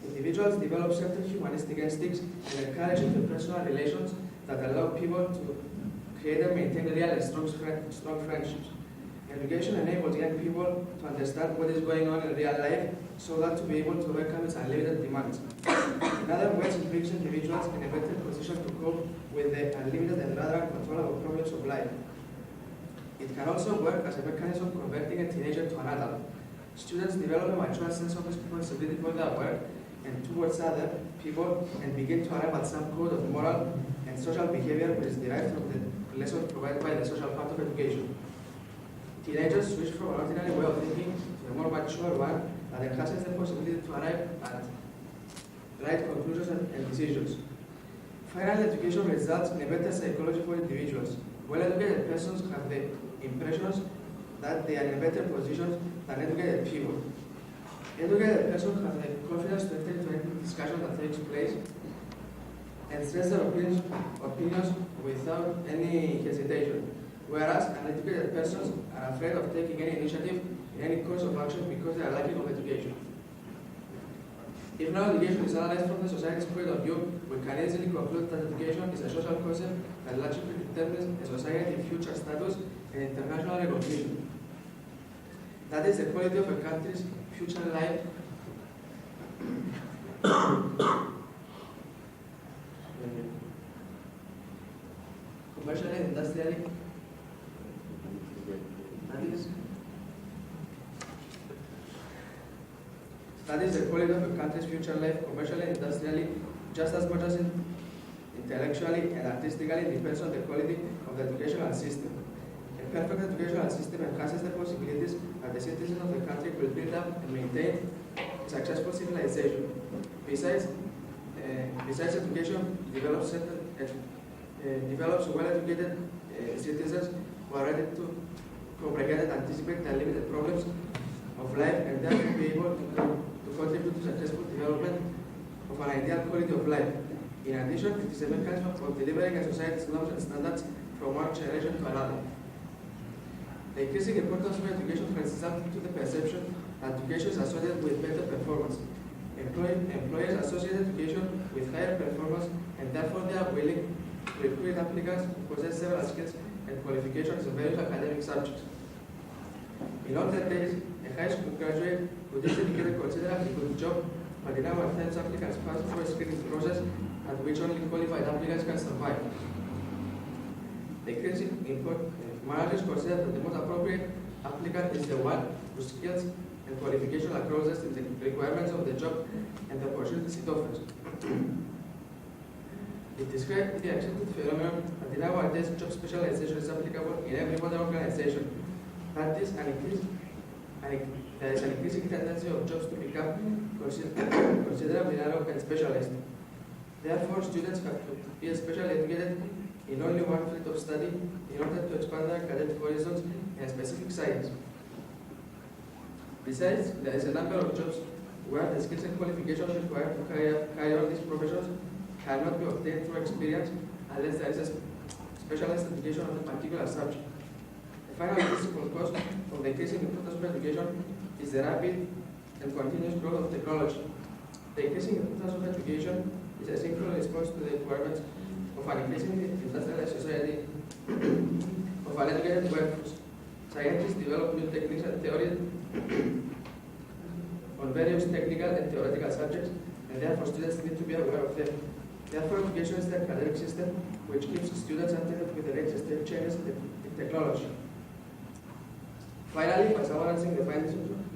Speaker 7: Individuals develop certain humanistic instincts and encourage interpersonal relations that allow people to create and maintain real and strong friendships. Education enables young people to understand what is going on in real life so that to be able to overcome its unlimited demands. In other words, it brings individuals in a better position to cope with the unlimited and rather uncontrollable problems of life. It can also work as a mechanism of converting a teenager to an adult. Students develop a mature sense of responsibility for their work and towards other people and begin to arrive at some code of moral and social behavior which is derived from the lessons provided by the social part of education. Teenagers switch from an ordinary way of thinking to a more mature one that enhances the possibility to arrive at right conclusions and decisions. Finally, education results in a better psychology for individuals. Well-educated persons have the impressions that they are in a better position than educated people. Educated persons have the confidence to enter into any discussion that takes place and stress their opinions without any hesitation, whereas uneducated persons are afraid of taking any initiative in any course of action because they are lacking of education. If now education is analyzed from the society's point of view, we can easily conclude that education is a social concept that largely determines a society's future status and international recognition. That is the quality of a country's future life. Commercially and industrially. That is the quality of a country's future life, commercially and industrially, just as much as intellectually and artistically depends on the quality of the educational system. A perfect educational system enhances the possibilities that the citizens of the country will build up and maintain a successful civilization. Besides education develops well-educated citizens who are ready to comprehend and anticipate the unlimited problems of life and therefore be able to contribute to successful development of an ideal quality of life. In addition, it is a mechanism of delivering a society's norms and standards from one generation to another. The increasing importance of education has resulted to the perception that education is associated with better performance. Employers associate education with higher performance and therefore they are willing to recruit applicants who possess several skills and qualifications in various academic subjects. In older days, a high school graduate would easily get a considerably good job, but in our times applicants pass through a screening process at which only qualified applicants can survive. The increasing managers consider that the most appropriate applicant is the one whose skills and qualifications are closest to the requirements of the job and the opportunities it offers. It described the accepted phenomenon that nowadays job specialization is applicable in every modern organization. That is there is an increasing tendency of jobs to become considerably narrow and specialized. Therefore, students have to be specially educated in only one field of study in order to expand their academic horizons in a specific science. Besides, there is a number of jobs where the skills and qualifications required to carry out these professions cannot be obtained through experience unless there is a specialized education on a particular subject. The final principal cause of the increasing importance of education is the rapid and continuous growth of technology. The increasing importance of education is a synchronous response to the requirements of an increasingly industrialized society of an educated workforce. Scientists develop new techniques and theories on various technical and theoretical subjects, and therefore students need to be aware of them. Therefore, education is the academic system which keeps students updated with the latest changes in technology. Finally, by summarizing the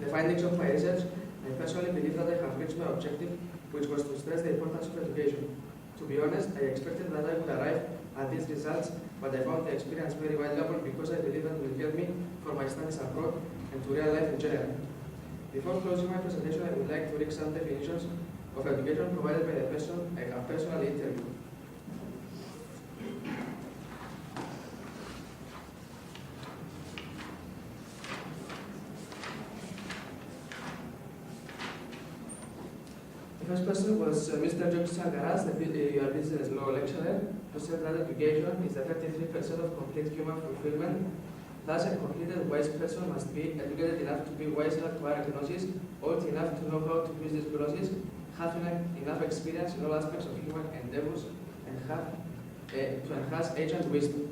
Speaker 7: findings of my research, I personally believe that I have reached my objective, which was to stress the importance of education. To be honest, I expected that I would arrive at these results, but I found the experience very valuable because I believe that it will help me for my studies abroad and to real life in general. Before closing my presentation, I would like to read some definitions of education provided by the person I have personally interviewed. The first person was Mr. George Sangaras, your business law lecturer, who said that education is the 33% of complete human fulfillment. Thus, a completed wise person must be educated enough to be wise enough to acquire gnosis, old enough to know how to use this gnosis, have enough experience in all aspects of human endeavors, and have to enhance age and wisdom.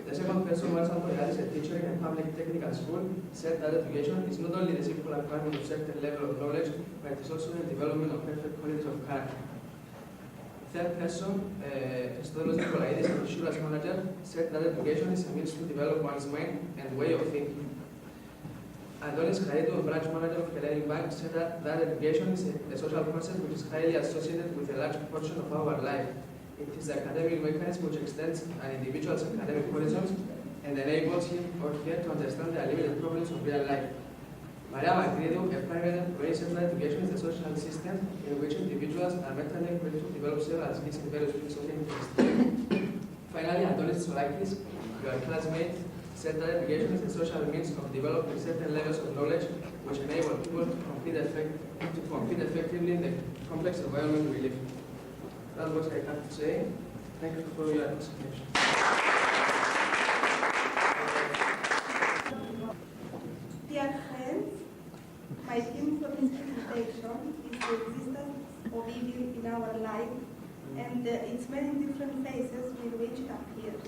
Speaker 7: The second person, Juan Santoyalis, a teacher in a public technical school, said that education is not only the simple acquirement of certain level of knowledge, but it is also the development of perfect qualities of character. Third person, Stolos Nicolaides, an insurance manager, said that education is a means to develop one's mind and way of thinking. Adonis Haidu, a branch manager of Hellenic Bank, said that education is a social concept which is highly associated with a large portion of our life. It is the academic mechanism which extends an individual's academic horizons and enables him or her to understand the limited problems of real life. Maria Magrido, a private employee, said that education is a social system in which individuals are mentally equipped to develop several skills in various fields of interest. Finally, Antonis Tsolakis, your classmate, said that education is a social means of developing certain levels of knowledge which enable people to compete effectively in the complex environment we live in. That's what I have to say. Thank you for your attention.
Speaker 8: Dear friends, my theme for this presentation is the existence of evil in our life and its many different phases with which it appears.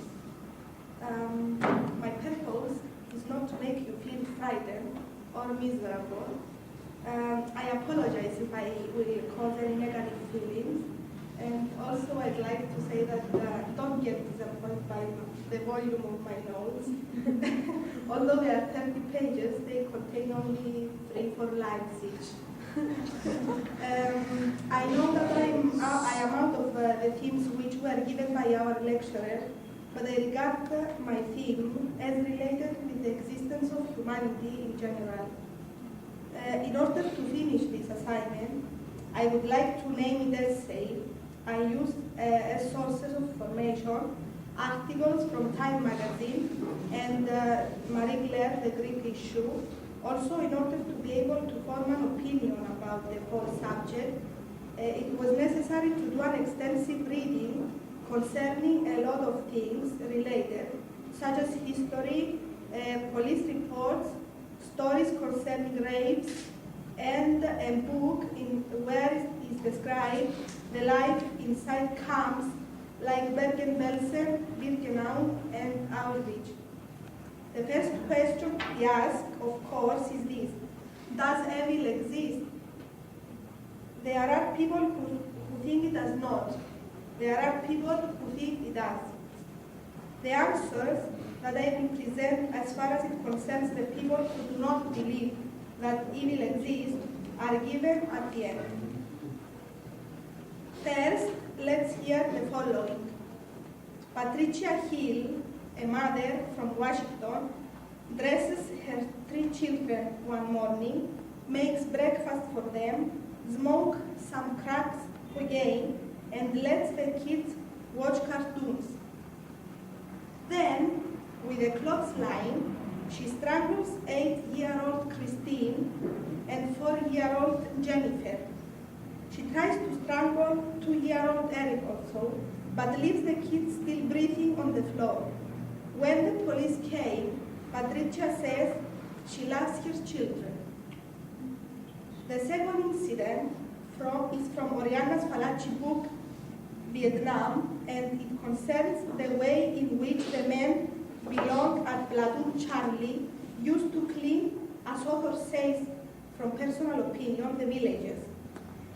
Speaker 8: My purpose is not to make you feel frightened or miserable. I apologize if I will cause any negative feelings. And also I'd like to say that don't get disappointed by the volume of my notes. Although there are 30 pages, they contain only 3-4 lines each. I know that I am out of the themes which were given by our lecturer, but I regard my theme as related with the existence of humanity in general. In order to finish this assignment, I would like to name it essay. I used as sources of information articles from Time magazine and Marie Claire, the Greek issue. Also, in order to be able to form an opinion about the whole subject, it was necessary to do an extensive reading concerning a lot of things related, such as history, police reports, stories concerning rapes, and a book where is described the life inside camps like Bergen-Belsen, Birkenau, and Auschwitz. The first question we ask, of course, is this: does evil exist? There are people who think it does not. There are people who think it does. The answers that I will present as far as it concerns the people who do not believe that evil exists are given at the end. First, let's hear the following. Patricia Hill, a mother from Washington, dresses her 3 children one morning, makes breakfast for them, smokes some cracks again, and lets the kids watch cartoons. Then, with a clothesline, she strangles 8-year-old Christine and 4-year-old Jennifer. She tries to strangle 2-year-old Eric also, but leaves the kids still breathing on the floor. When the police came, Patricia says she loves her children. The second incident is from Oriana's Falachi book, Vietnam, and it concerns the way in which the men belonged at Platoon Charlie used to clean, as author says from personal opinion, the villages.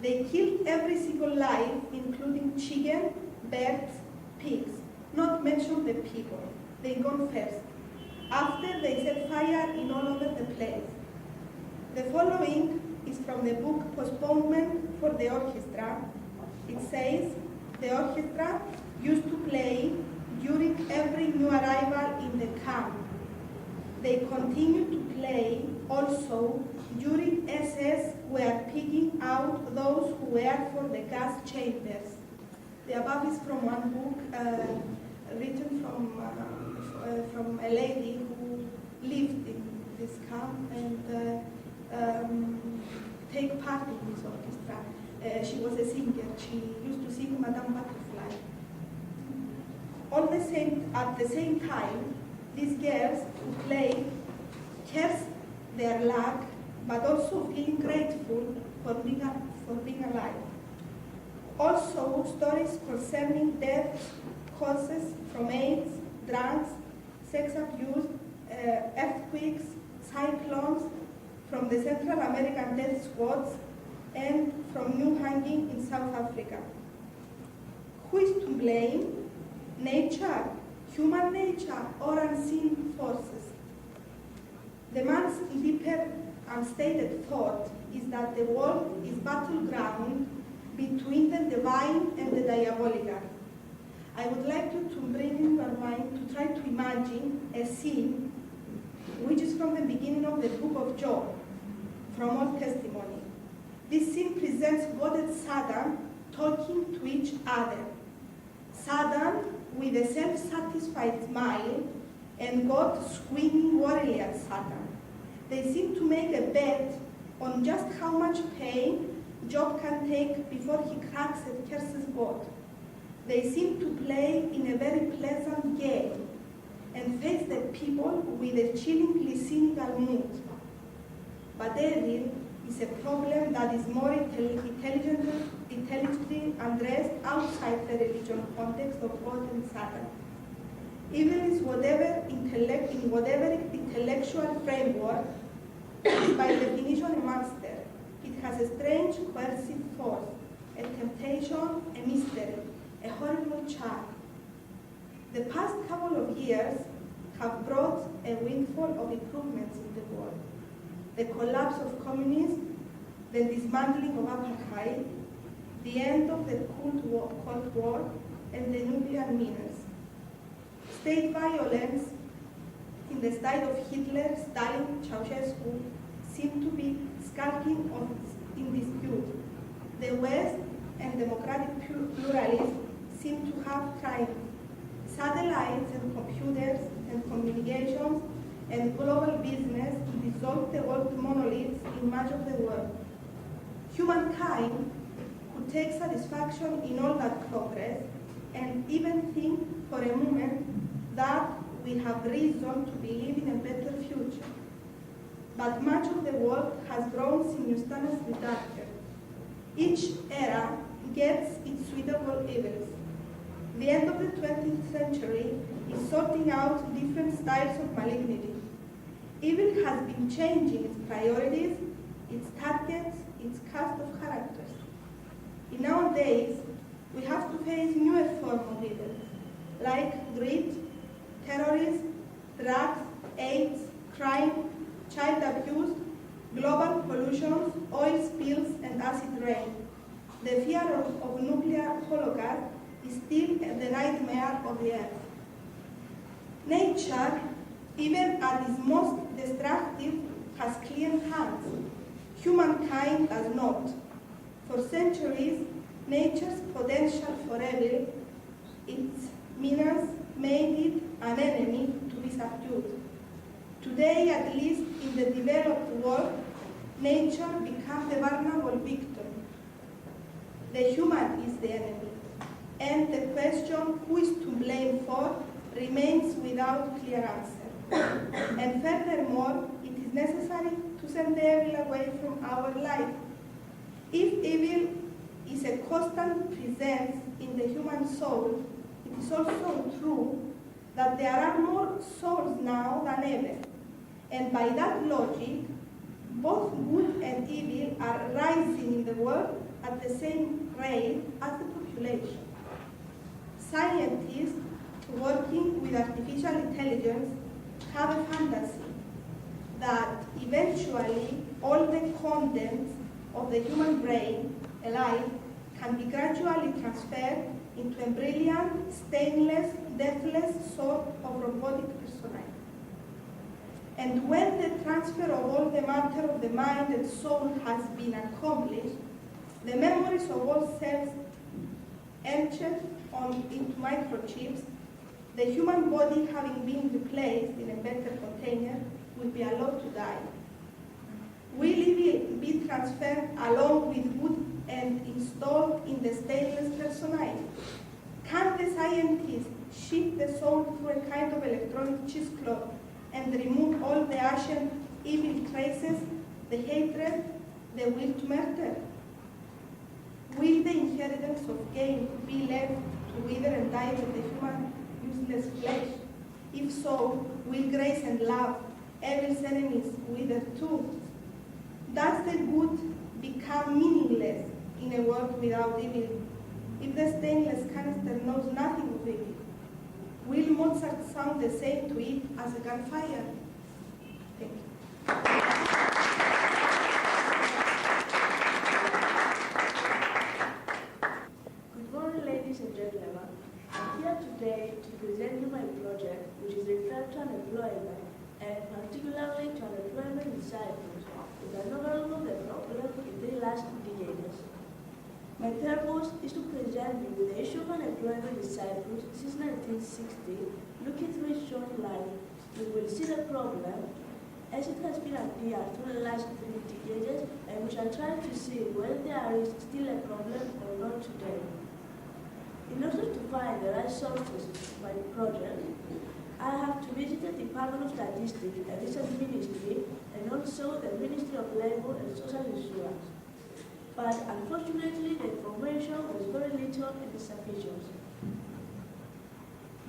Speaker 8: They killed every single life, including chicken, birds, pigs, not mention the people. They gone first. After, they set fire in all over the place. The following is from the book Postponement for the Orchestra. It says, the orchestra used to play during every new arrival in the camp. They continued to play also during SS were picking out those who were for the gas chambers. The above is from one book written from a lady who lived in this camp and take part in this orchestra. She was a singer. She used to sing Madame Butterfly. At the same time, these girls who play curse their luck, but also feeling grateful for being alive. Also, stories concerning death causes from AIDS, drugs, sex abuse, earthquakes, cyclones, from the Central American death squads, and from new hanging in South Africa. Who is to blame? Nature, human nature, or unseen forces? The man's deeper unstated thought is that the world is battleground between the divine and the diabolical. I would like you to bring in your mind to try to imagine a scene which is from the beginning of the book of Job, from Old Testimony. This scene presents God and Satan talking to each other. Satan with a self-satisfied smile, and God screaming warily at Satan. They seem to make a bet on just how much pain Job can take before he cracks and curses God. They seem to play in a very pleasant game and face the people with a chillingly cynical mood. But evil is a problem that is more intelligently addressed outside the religion context of God and Satan. Evil is in whatever intellectual framework is by definition a monster. It has a strange coercive force, a temptation, a mystery, a horrible charm. The past couple of years have brought a windfall of improvements in the world. The collapse of communism, the dismantling of apartheid, the end of the Cold War, and the nuclear menace. State violence in the style of Hitler, Stalin, Ceausescu seem to be skulking in dispute. The West and democratic pluralism seem to have triumphed. Satellites and computers and communications and global business dissolve the old monoliths in much of the world. Humankind could take satisfaction in all that progress and even think for a moment that we have reason to believe in a better future. But much of the world has grown simultaneously darker. Each era gets its suitable evils. The end of the 20th century is sorting out different styles of malignity. Evil has been changing its priorities, its targets, its cast of characters. In our days, we have to face newer forms of evil, like greed, terrorism, drugs, AIDS, crime, child abuse, global pollution, oil spills, and acid rain. the fear of nuclear holocaust is still the nightmare of the earth. Nature, even at its most destructive, has clean hands. Humankind does not. For centuries, nature's potential for evil, its menace, made it an enemy to be subdued. Today, at least in the developed world, nature becomes the vulnerable victim. The human is the enemy, and the question who is to blame for remains without clear answer. And furthermore, it is necessary to send the evil away from our life. If evil is a constant presence in the human soul, it is also true that there are more souls now than ever. And by that logic, both good and evil are rising in the world at the same rate as the population. Scientists working with artificial intelligence have a fantasy that eventually all the contents of the human brain alive can be gradually transferred into a brilliant, stainless, deathless sort of robotic personality. And when the transfer of all the matter of the mind and soul has been accomplished, the memories of all cells etched into microchips, the human body having been replaced in a better container will be allowed to die. Will it be transferred along with good and installed in the stainless personality? Can the scientists shift the soul through a kind of electronic cheesecloth and remove all the ancient evil traces, the hatred, the will to murder? Will the inheritance of gain be left to wither and die with the human useless flesh? If so, will grace and love, evil's enemies, wither too? Does the good become meaningless in a world without evil? If the stainless canister knows nothing of evil, will Mozart sound the same to it as a gunfire? Thank you.
Speaker 9: Good morning, ladies and gentlemen. I'm here today to present you my project, which is referred to unemployment, and particularly to unemployment in Cyprus, with an overview of the problem in the last decades. My purpose is to present you with the issue of unemployment in Cyprus since 1960. Looking through a short line, you will see the problem as it has been appeared through the last 3 decades, and we shall try to see whether there is still a problem or not today. In order to find the right sources for my project, I have to visit the Department of Statistics, a research ministry, and also the Ministry of Labour and Social Insurance. But unfortunately, the information was very little and insufficient.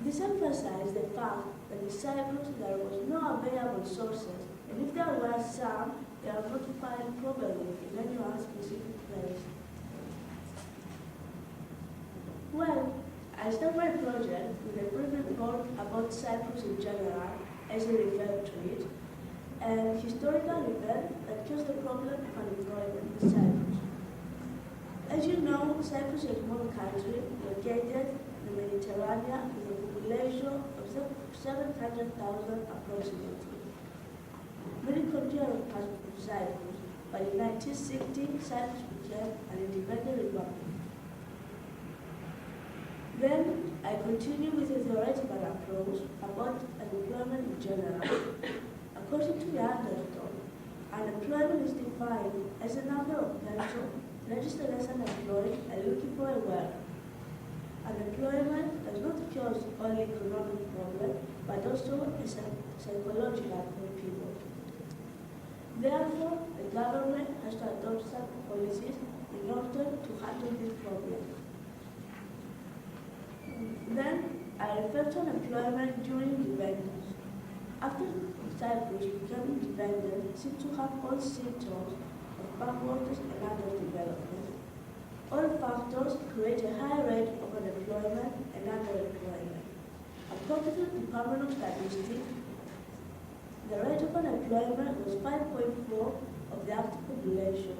Speaker 9: This emphasized the fact that in Cyprus there was no available sources, and if there were some, they are not found properly in any one specific place. Well, I start my project with a brief report about Cyprus in general, as I refer to it, and historical event that caused the problem of unemployment in Cyprus. As you know, Cyprus is a small country located in the Mediterranean with a population of 700,000 approximately. Many countries have passed through Cyprus, but in 1960, Cyprus became an independent republic. Then I continue with a theoretical approach about unemployment in general. According to the undertone, unemployment is defined as a number of persons registered as unemployed and looking for a work. Unemployment does not cause only economic problems, but also a psychological for people. Therefore, the government has to adopt some policies in order to handle this problem. Then, I refer to unemployment during independence. After Cyprus became independent, it seemed to have all symptoms of backwardness and underdevelopment. All factors create a high rate of unemployment and underemployment. According to the Department of Statistics, the rate of unemployment was 5.4 of the active population.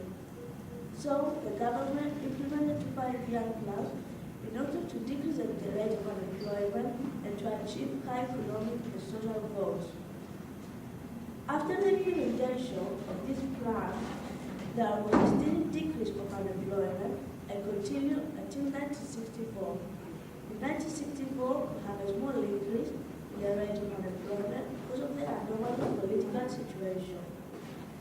Speaker 9: So the government implemented 5-year plan in order to decrease the rate of unemployment and to achieve high economic and social goals. After the implementation of this plan, there was a steady decrease of unemployment and continued until 1964. In 1964, we have a small increase in the rate of unemployment because of the abnormal political situation.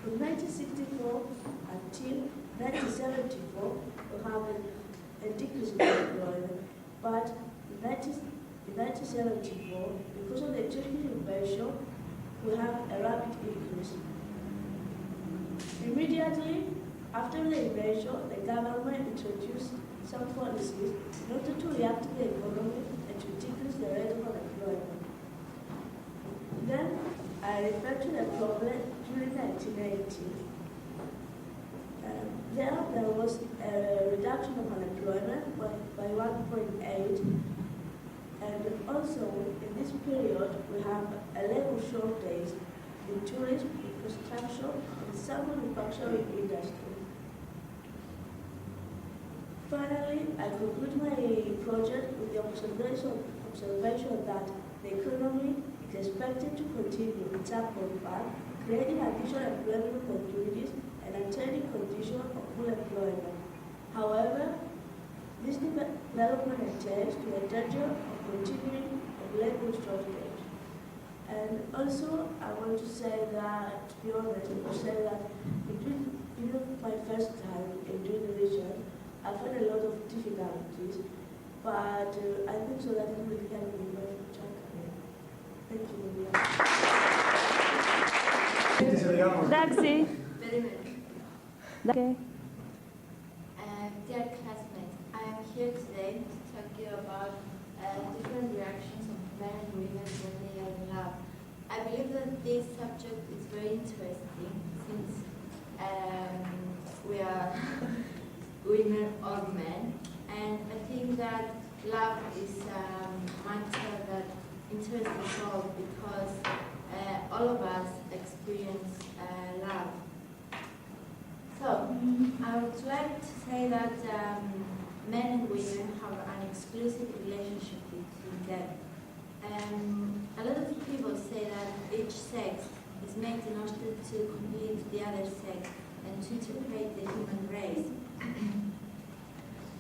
Speaker 9: From 1964 until 1974, we have a decrease in unemployment, but in 1974, because of the Turkish invasion, we have a rapid increase. Immediately after the invasion, the government introduced some policies in order to react to the economy and to decrease the rate of unemployment. Then I refer to the problem during 1980. There was a reduction of unemployment by 1.8, and also in this period we have a labor shortage in tourism, construction, and some manufacturing industry. Finally, I conclude my project with the observation that the economy is expected to continue its upward path, creating additional employment opportunities and attaining conditions of full employment. However, this development entails to a danger of continuing a labor shortage. And also, I want to say that, to be honest, I want to say that even my first time in doing the research, I found a lot of difficulties, but I think so that it will help me very much. Thank you.
Speaker 4: Daxi.
Speaker 10: Very much.
Speaker 4: Okay.
Speaker 10: Dear classmates, I am here today to talk to you about different reactions of men and women when they are in love. I believe that this subject is very interesting since we are women or men, and I think that love is a matter that interests us all because all of us experience love. So, I would like to say that men and women have an exclusive relationship between them. A lot of people say that each sex is made in order to complete the other sex and to integrate the human race.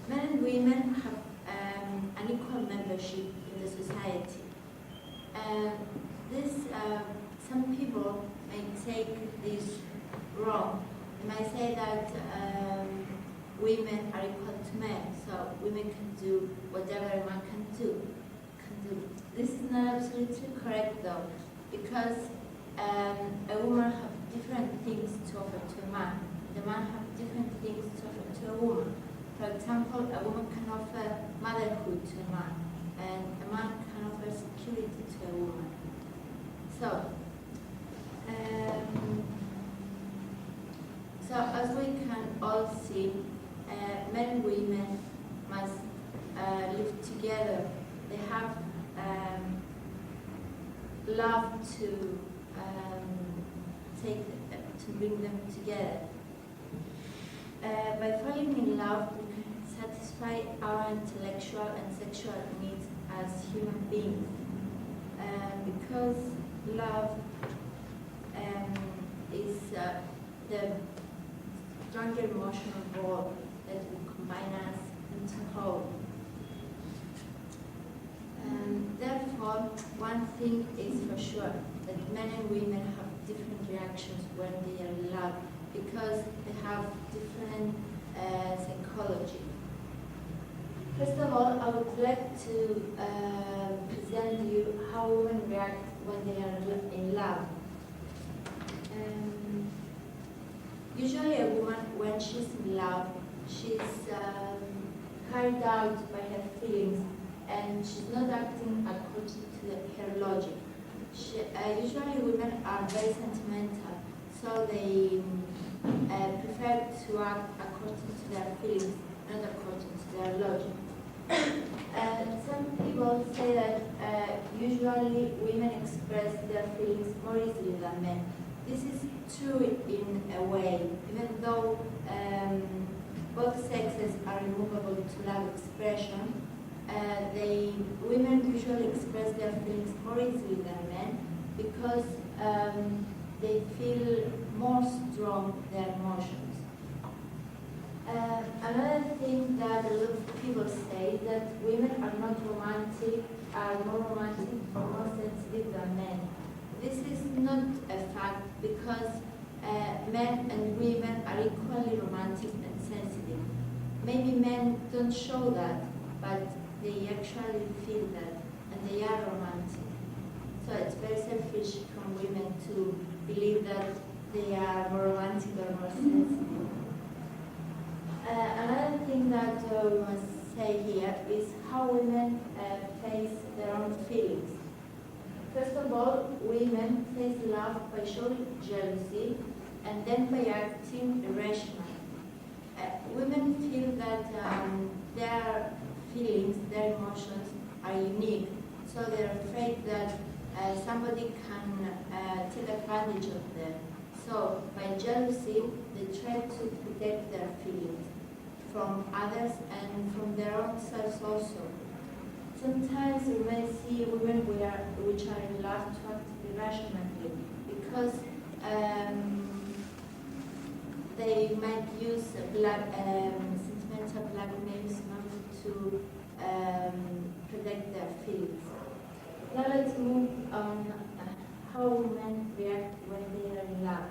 Speaker 10: Men and women have an equal membership in the society. Some people may take this wrong. They might say that women are equal to men, so women can do whatever a man can do. This is not absolutely correct though, because a woman has different things to offer to a man. The man has different things to offer to a woman. For example, a woman can offer motherhood to a man, and a man can offer security to a woman. So as we can all see, men and women must live together. They have love to bring them together. By falling in love, we can satisfy our intellectual and sexual needs as human beings. Because love is the stronger emotional bond that will combine us into whole. Therefore, one thing is for sure, that men and women have different reactions when they are in love, because they have different psychology. First of all, I would like to present you how women react when they are in love. Usually a woman, when she's in love, she's carried out by her feelings, and she's not acting according to her logic. Usually women are very sentimental, so they prefer to act according to their feelings, not according to their logic. Some people say that usually women express their feelings more easily than men. This is true in a way, even though both sexes are removable to love expression, women usually express their feelings more easily than men because they feel more strong their emotions. Another thing that a lot of people say is that women are not romantic, are more romantic or more sensitive than men. This is not a fact because men and women are equally romantic and sensitive. Maybe men don't show that, but they actually feel that, and they are romantic. So it's very selfish from women to believe that they are more romantic or more sensitive. Another thing that we must say here is how women face their own feelings. First of all, women face love by showing jealousy and then by acting irrationally. Women feel that their feelings, their emotions are unique, so they're afraid that somebody can take advantage of them. So by jealousy, they try to protect their feelings from others and from their own selves also. Sometimes we may see women which are in love to act irrationally because they might use sentimental blackmails in order to protect their feelings. Now let's move on how men react when they are in love.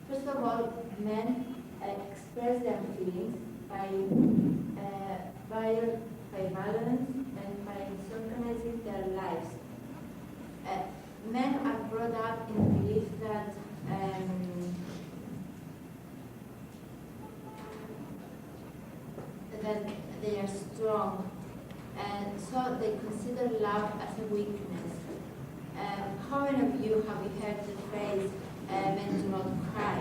Speaker 10: First of all, men express their feelings by violence and by disorganizing their lives. Men are brought up in the belief that they are strong, and so they consider love as a weakness. How many of you have heard the phrase, men do not cry?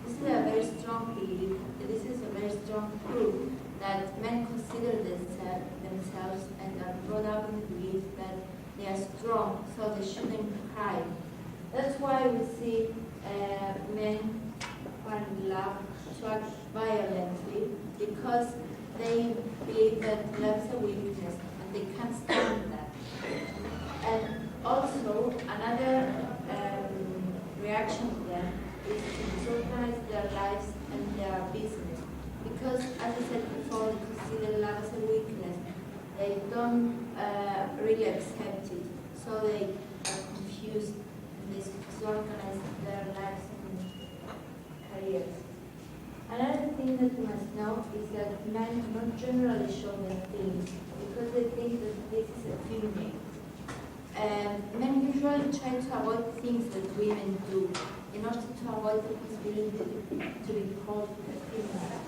Speaker 10: This is a very strong belief, this is a very strong proof that men consider themselves and are brought up in the belief that they are strong, so they shouldn't cry. That's why we see men who are in love to act violently, because they believe that love is a weakness and they can't stand that. And also, another reaction to them is to disorganize their lives and their business. Because, as I said before, they consider love as a weakness. They don't really accept it. So they are confused and they disorganize their lives and careers. Another thing that you must know is that men do not generally show their feelings because they think that this is a female. Men usually try to avoid things that women do in order to avoid the possibility to be called a female.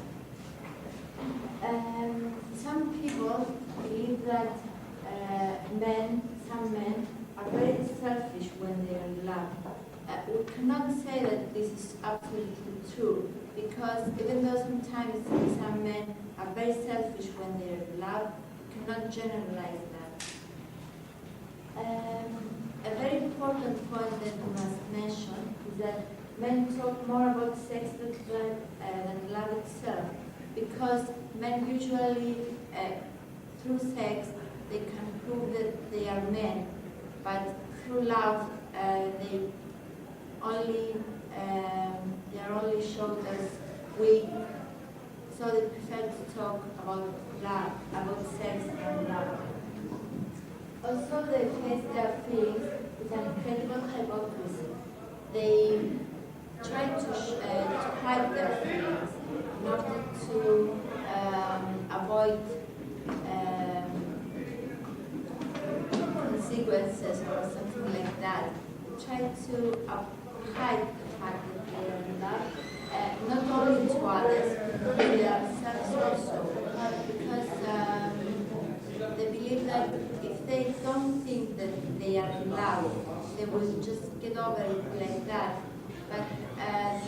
Speaker 10: Some people believe that some men are very selfish when they are in love. We cannot say that this is absolutely true, because even though sometimes some men are very selfish when they are in love, we cannot generalize that. A very important point that we must mention is that men talk more about sex than love itself, because men usually, through sex, they can prove that they are men, but through love, they are only shown as weak, so they prefer to talk about love, about sex and love. Also, they face their feelings with an incredible hypocrisy. They try to hide their feelings in order to avoid consequences or something like that. They try to hide the fact that they are in love, not only to others, but to themselves also, because they believe that if they don't think that they are in love, they will just get over it like that. But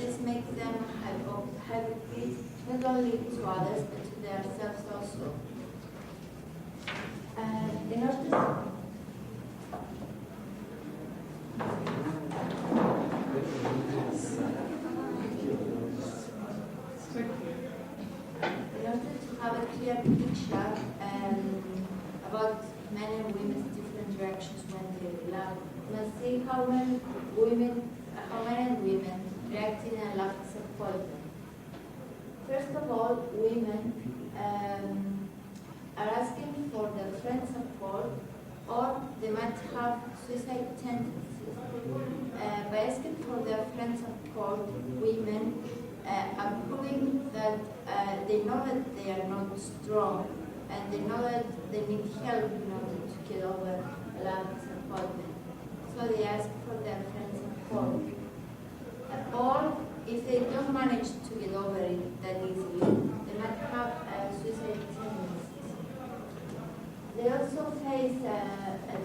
Speaker 10: this makes them hypocrites, not only to others, but to themselves also. In order clear picture about men and women's different reactions when they love. Let's see how men and women react in a love disappointment. First of all, women are asking for their friend support, or they might have suicide tendencies. By asking for their friend support, women are proving that they know that they are not strong, and they know that they need help in order to get over a love disappointment. So they ask for their friend support. Or if they don't manage to get over it that easily, they might have suicide tendencies. They also face a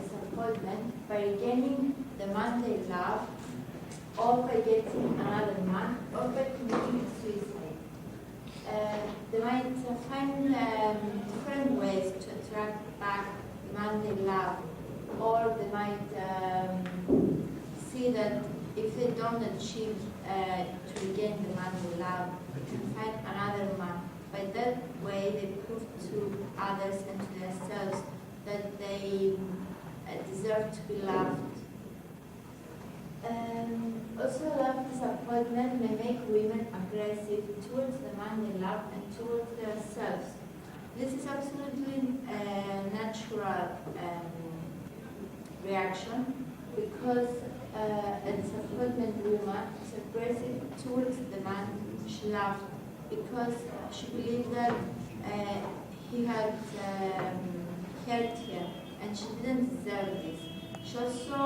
Speaker 10: disappointment by regaining the man they love, or by getting another man, or by committing suicide. They might find different ways to attract back the man they love, or they might see that if they don't achieve to regain the man they love, they can find another man. By that way, they prove to others and to themselves that they deserve to be loved. Also, love disappointment may make women aggressive towards the man they love and towards themselves. This is absolutely a natural reaction, because a disappointed woman is aggressive towards the man she loved, because she believed that he had hurt her and she didn't deserve this. She's also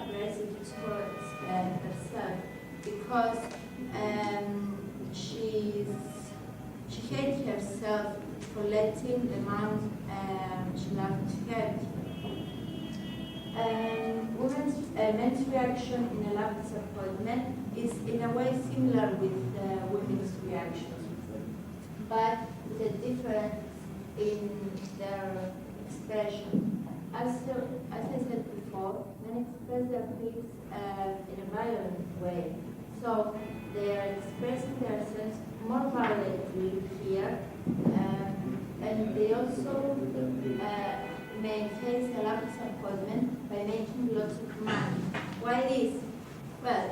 Speaker 10: aggressive towards herself, because she hates herself for letting the man she loved hurt her. Men's reaction in a love disappointment is in a way similar with women's reactions, but with a difference in their expression. As I said before, men express their feelings in a violent way. So they are expressing themselves more violently here, and they also may face a love disappointment by making lots of money. Why this? Well,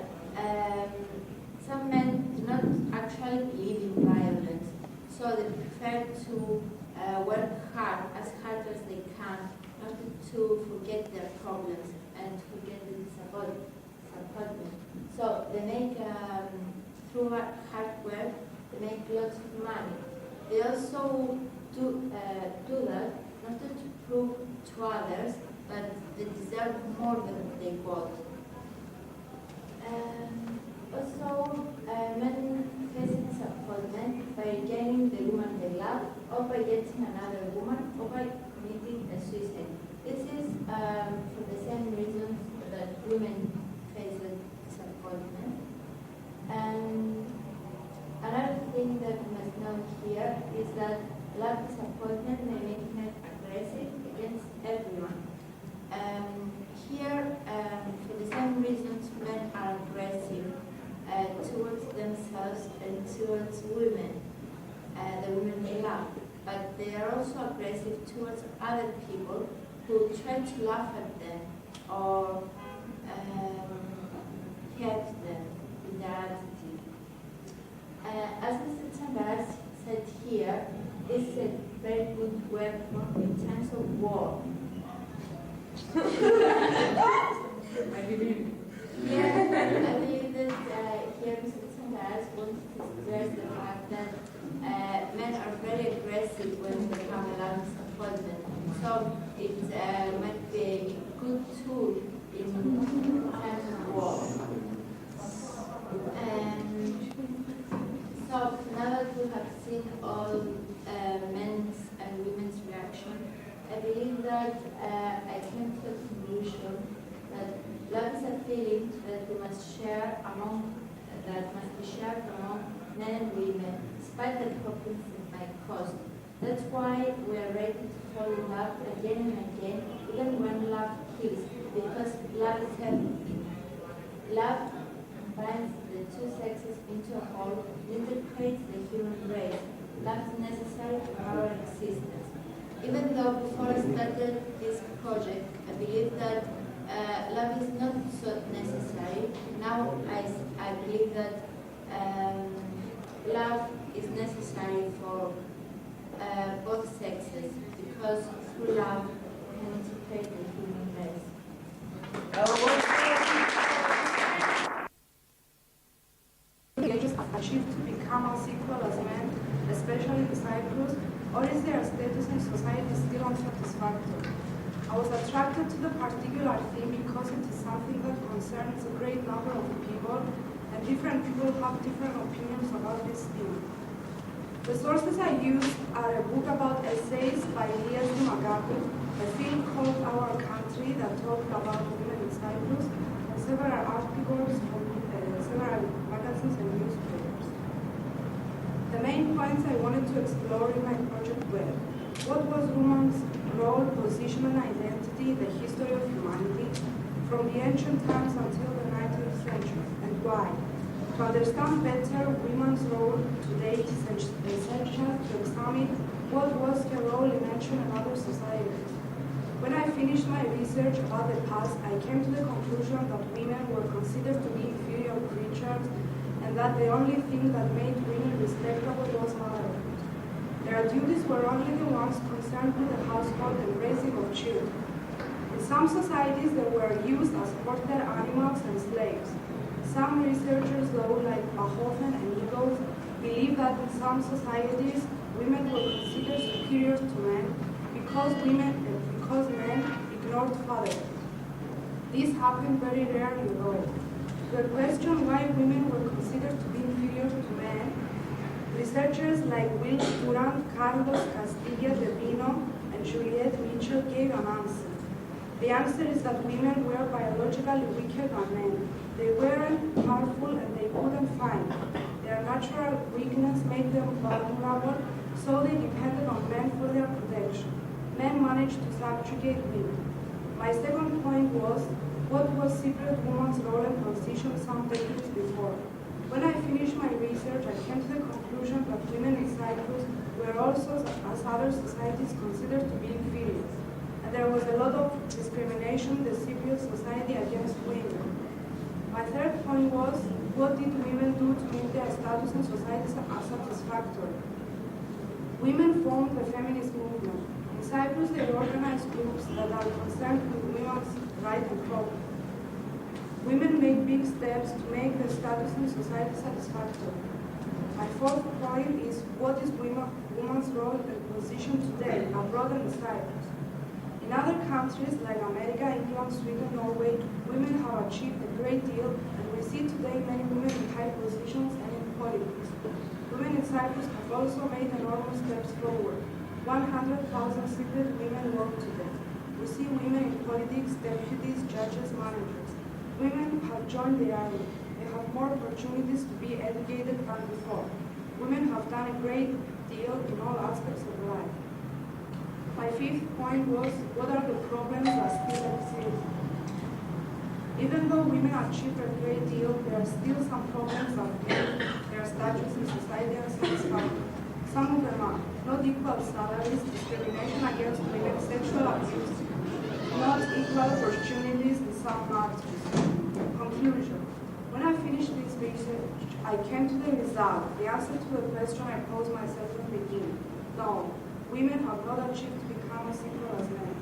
Speaker 10: some men do not actually believe in violence, so they prefer to work hard as they can, not to forget their problems and forget the disappointment. So they make, through hard work, they make lots of money. They also do that not to prove to others that they deserve more than they got. Also, men face disappointment by regaining the woman they love, or by getting another woman, or by committing a suicide. This is for the same reasons that women face the disappointment. And another thing that we must know here is that love disappointment may make men aggressive against everyone. Here, for the same reasons, men are aggressive towards themselves and towards women, the women they love. But they are also aggressive towards other people who try to laugh at them or help them in their attitude. As Mr. Tsangaras said here, this is a very good weapon in times of war.
Speaker 1: I believe.
Speaker 10: Yeah, I believe that here Mr. Tsangaras wants to stress the fact that men are very aggressive when they have a love disappointment. So it might be a good tool in times of war. So now that we have seen all men's and women's reaction, I believe that I came to a conclusion that love is a feeling that we must share that must be shared among men and women, despite the problems it might cause. That's why we are ready to fall in love again and again, even when love kills, because love is everything. Love combines the two sexes into a whole, integrates the human race. love is necessary for our existence. Even though before I started this project, I believe that love is not so necessary. Now I believe that love is necessary for both sexes, because through love we can integrate the human race.
Speaker 11: Ages achieved to become as equal as men, especially in Cyprus, or is their status in society still unsatisfactory? I was attracted to the particular theme because it is something that concerns a great number of people, and different people have different opinions about this theme. The sources I used are a book about essays by Elias Dimagapi, a film called Our Country that talked about women in Cyprus, and several articles from several magazines and newspapers. The main points I wanted to explore in my project were: what was women's role, position, and identity in the history of humanity, from the ancient times until the 19th century, and why? To understand better women's role today, it is essential to examine what was her role in ancient and other societies. When I finished my research about the past, I came to the conclusion that women were considered to be inferior creatures, and that the only thing that made women respectable was motherhood. Their duties were only the ones concerned with the household and raising of children. In some societies, they were used as porter animals and slaves. Some researchers, though, like Bahofen and Eagles, believe that in some societies, women were considered superior to men because men ignored fatherhood. This happened very rarely, though. To the question why women were considered to be inferior to men, researchers like Will Durant, Carlos Castilla de Vino, and Juliette Mitchell gave an answer. The answer is that women were biologically weaker than men. They weren't powerful and they couldn't fight. Their natural weakness made them vulnerable, so they depended on men for their protection. Men managed to subjugate women. My second point was, what was Cypriot woman's role and position some decades before? When I finished my research, I came to the conclusion that women in Cyprus were also, as other societies, considered to be inferior. And there was a lot of discrimination in the Cypriot society against women. My third point was, what did women do to make their status in society satisfactory? Women formed the feminist movement. In Cyprus, they organized groups that are concerned with women's rights and problems. Women made big steps to make their status in society satisfactory. My fourth point is, what is women's role and position today, abroad and in Cyprus? In other countries like America, England, Sweden, Norway, women have achieved a great deal, and we see today many women in high positions and in politics. Women in Cyprus have also made enormous steps forward. 100,000 Cypriot women work today. We see women in politics, deputies, judges, managers. Women have joined the army. They have more opportunities to be educated than before. Women have done a great deal in all aspects of life. My fifth point was, what are the problems that still exist? Even though women achieved a great deal, there are still some problems that make their status in society unsatisfactory. Some of them are not equal salaries, discrimination against women, sexual abuse, not equal opportunities in some matters. Conclusion. When I finished this research, I came to the result, the answer to the question I posed myself in the beginning. No, women have not achieved to become as equal as men.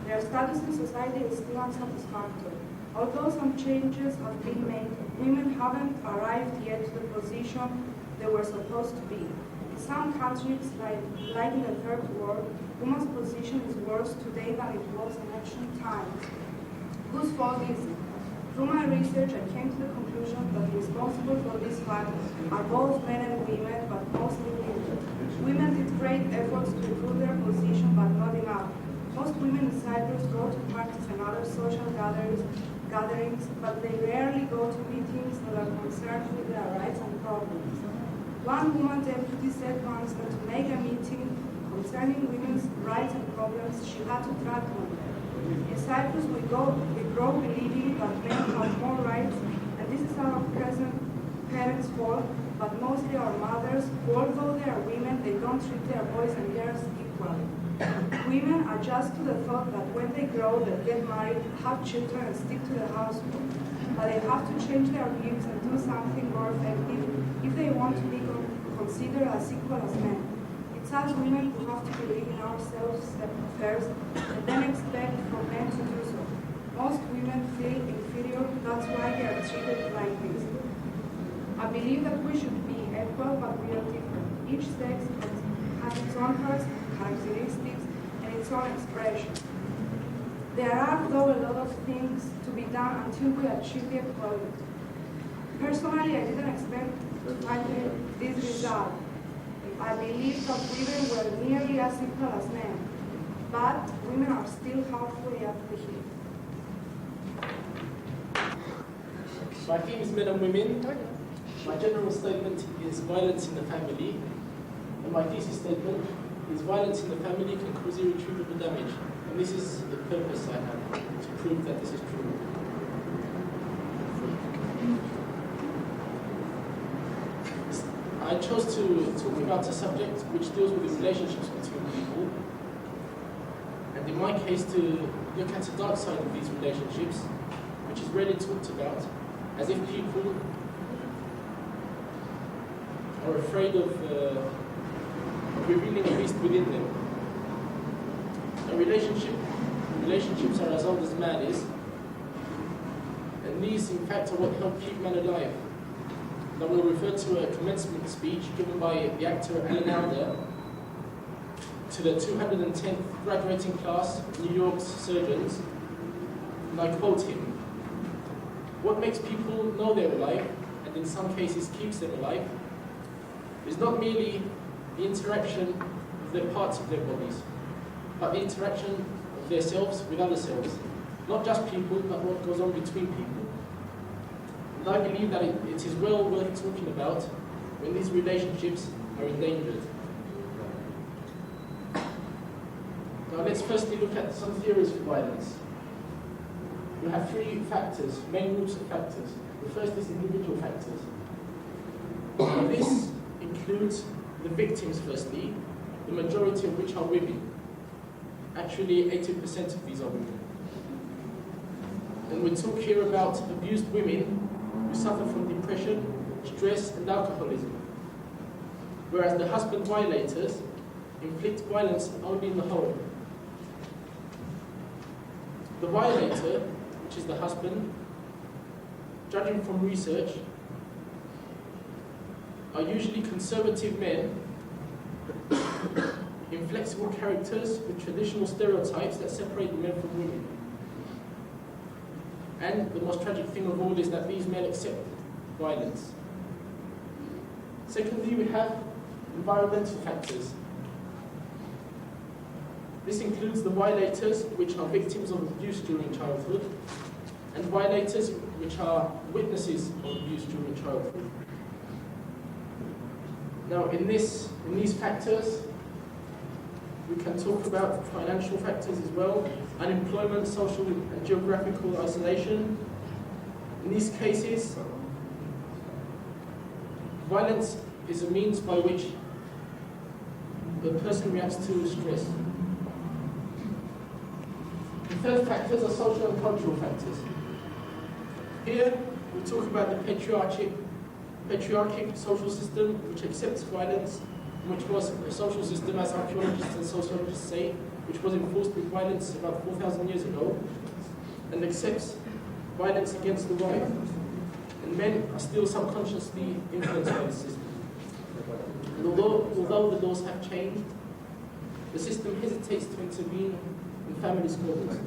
Speaker 11: Their status in society is still unsatisfactory. Although some changes have been made, women haven't arrived yet to the position they were supposed to be. In some countries, like in the Third World, women's position is worse today than it was in ancient times. Whose fault is it? Through my research, I came to the conclusion that responsible for this fact are both men and women, but mostly women. Women did great efforts to improve their position, but not enough. Most women in Cyprus go to parties and other social gatherings, but they rarely go to meetings that are concerned with their rights and problems. One woman deputy said once that to make a meeting concerning women's rights and problems, she had to drag them. In Cyprus, we grow believing that men have more rights, and this is our present parents' fault, but mostly our mothers, who although they are women, they don't treat their boys and girls equally. Women adjust to the thought that when they grow, they'll get married, have children, and stick to the household. But they have to change their views and do something more effective if they want to be considered as equal as men. It's us women who have to believe in ourselves first and then expect from men to do so. Most women feel inferior, that's why they are treated like this. I believe that we should be equal, but we are different. Each sex has its own characteristics and its own expression. There are, though, a lot of things to be done until we achieve the equality. Personally, I didn't expect to find this result. I believe that women were nearly as equal as men, but women are still halfway up the hill.
Speaker 12: My theme is men and women. My general statement is violence in the family. And my thesis statement is violence in the family can cause irretrievable damage. And this is the purpose I have, to prove that this is true. I chose to talk about a subject which deals with the relationships between people. And in my case, to look at the dark side of these relationships, which is rarely talked about, as if people are afraid of revealing a beast within them. And relationships are as old as man is, and these, in fact, are what help keep man alive. And I will refer to a commencement speech given by the actor Alan Alda to the 210th graduating class of New York's surgeons, and I quote him: "What makes people know they're alive, and in some cases keeps them alive, is not merely the interaction of their parts of their bodies, but the interaction of their selves with other selves. Not just people, but what goes on between people. And I believe that it is well worth talking about when these relationships are endangered." Now let's firstly look at some theories for violence. We have three factors, main groups of factors. The first is individual factors. Now this includes the victims firstly, the majority of which are women. Actually, 80% of these are women. And we talk here about abused women who suffer from depression, stress, and alcoholism. Whereas the husband violators inflict violence only in the home. The violator, which is the husband, judging from research, are usually conservative men, inflexible characters with traditional stereotypes that separate men from women. And the most tragic thing of all is that these men accept violence. Secondly, we have environmental factors. This includes the violators, which are victims of abuse during childhood, and violators, which are witnesses of abuse during childhood. Now, in these factors, we can talk about financial factors as well, unemployment, social and geographical isolation. In these cases, violence is a means by which the person reacts to stress. The third factors are social and cultural factors. Here, we talk about the patriarchic social system which accepts violence, which was a social system, as archaeologists and sociologists say, which was enforced with violence about 4,000 years ago, and accepts violence against the wife. And men are still subconsciously influenced by the system. And although the laws have changed, the system hesitates to intervene in family squabbles.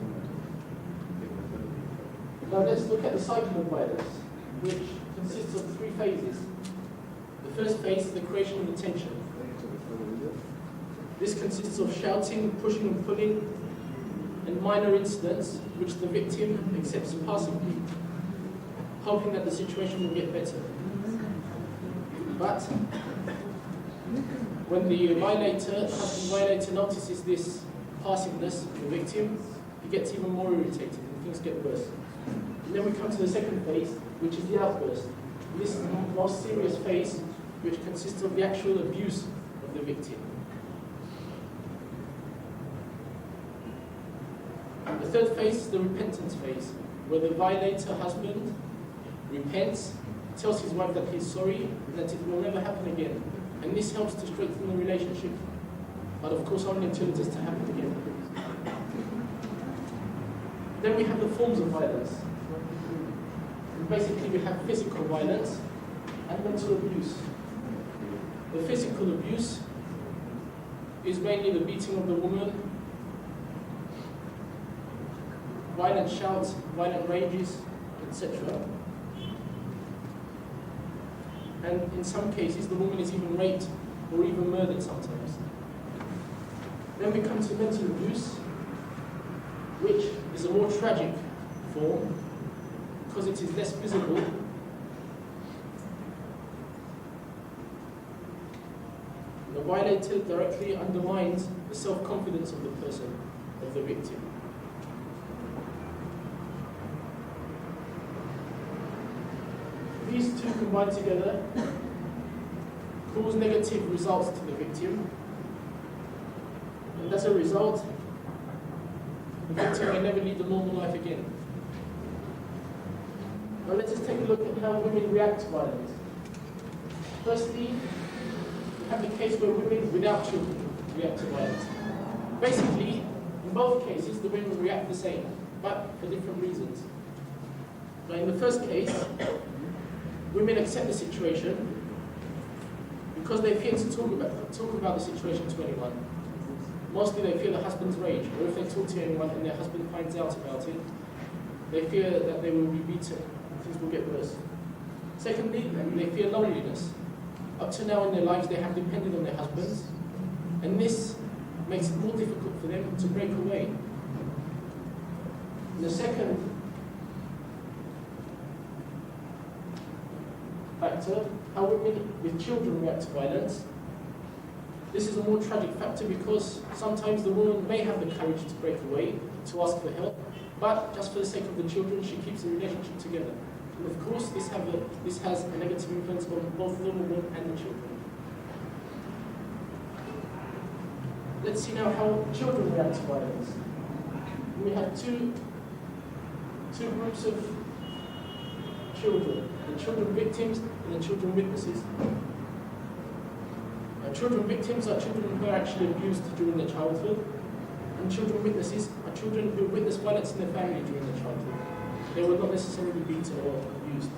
Speaker 12: Now let's look at the cycle of violence, which consists of three phases. The first phase is the creation of the tension. This consists of shouting, pushing and pulling, and minor incidents which the victim accepts passively, hoping that the situation will get better. But when the husband violator notices this passiveness of the victim, he gets even more irritated and things get worse. And then we come to the second phase, which is the outburst. This is the most serious phase which consists of the actual abuse of the victim. The third phase is the repentance phase, where the violator husband repents, tells his wife that he's sorry and that it will never happen again. And this helps to strengthen the relationship, but of course only until it is to happen again. Then we have the forms of violence. And basically we have physical violence and mental abuse. The physical abuse is mainly the beating of the woman, violent shouts, violent rages, etc. And in some cases, the woman is even raped or even murdered sometimes. Then we come to mental abuse, which is a more tragic form because it is less visible. The violator directly undermines the self-confidence of the person, of the victim. These two combined together cause negative results to the victim, and as a result, the victim may never lead a normal life again. Now let us take a look at how women react to violence. Firstly, we have the case where women without children react to violence. Basically, in both cases, the women react the same, but for different reasons. Now in the first case, women accept the situation because they fear to talk about the situation to anyone. Mostly they fear the husband's rage, or if they talk to anyone and their husband finds out about it, they fear that they will be beaten and things will get worse. Secondly, they fear loneliness. Up to now in their lives they have depended on their husbands, and this makes it more difficult for them to break away. And the second factor, how women with children react to violence. This is a more tragic factor because sometimes the woman may have the courage to break away, to ask for help, but just for the sake of the children, she keeps the relationship together. And of course, this has a negative influence on both the woman and the children. Let's see now how children react to violence. We have two groups of children, the children victims and the children witnesses. Children victims are children who are actually abused during their childhood, and children witnesses are children who witnessed violence in their family during their childhood. They were not necessarily beaten or abused.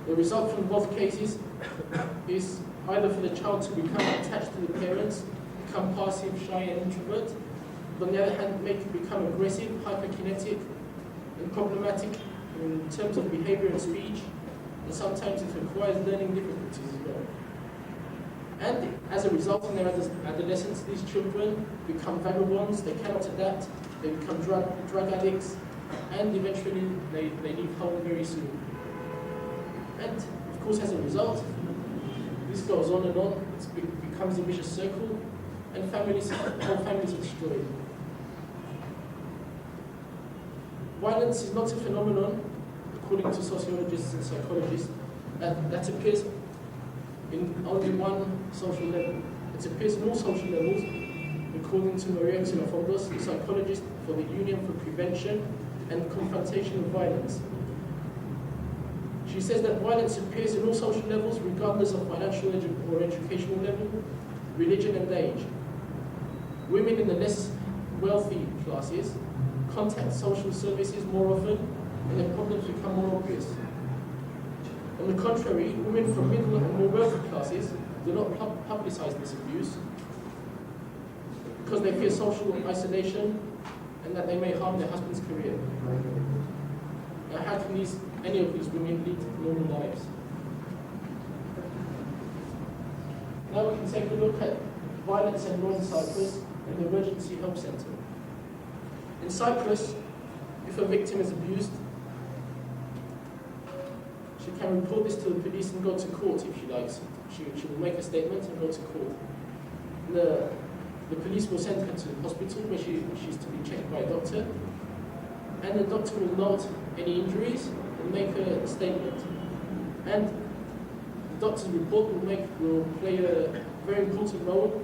Speaker 12: The result from both cases is either for the child to become attached to the parents, become passive, shy and introvert, but on the other hand may become aggressive, hyperkinetic and problematic in terms of behavior and speech, and sometimes it requires learning difficulties as well. And as a result, in their adolescence, these children become vagabonds, they cannot adapt, they become drug addicts, and eventually they leave home very soon. And of course, as a result, this goes on, it becomes a vicious circle, and whole families are destroyed. Violence is not a phenomenon, according to sociologists and psychologists, that appears in only one social level. It appears in all social levels, according to Maria Xenophobos, the psychologist for the Union for Prevention and Confrontation of Violence. She says that violence appears in all social levels, regardless of financial or educational level, religion and age. Women in the less wealthy classes contact social services more often, and their problems become more obvious. On the contrary, women from middle and more wealthy classes do not publicize this abuse because they fear social isolation and that they may harm their husband's career. Now, how can any of these women lead normal lives? Now we can take a look at violence and law in Cyprus and the Emergency Help Centre. In Cyprus, if a victim is abused, she can report this to the police and go to court if she likes. She will make a statement and go to court. The police will send her to the hospital where she's to be checked by a doctor, and the doctor will note any injuries and make a statement. And doctor's report will play a very important role,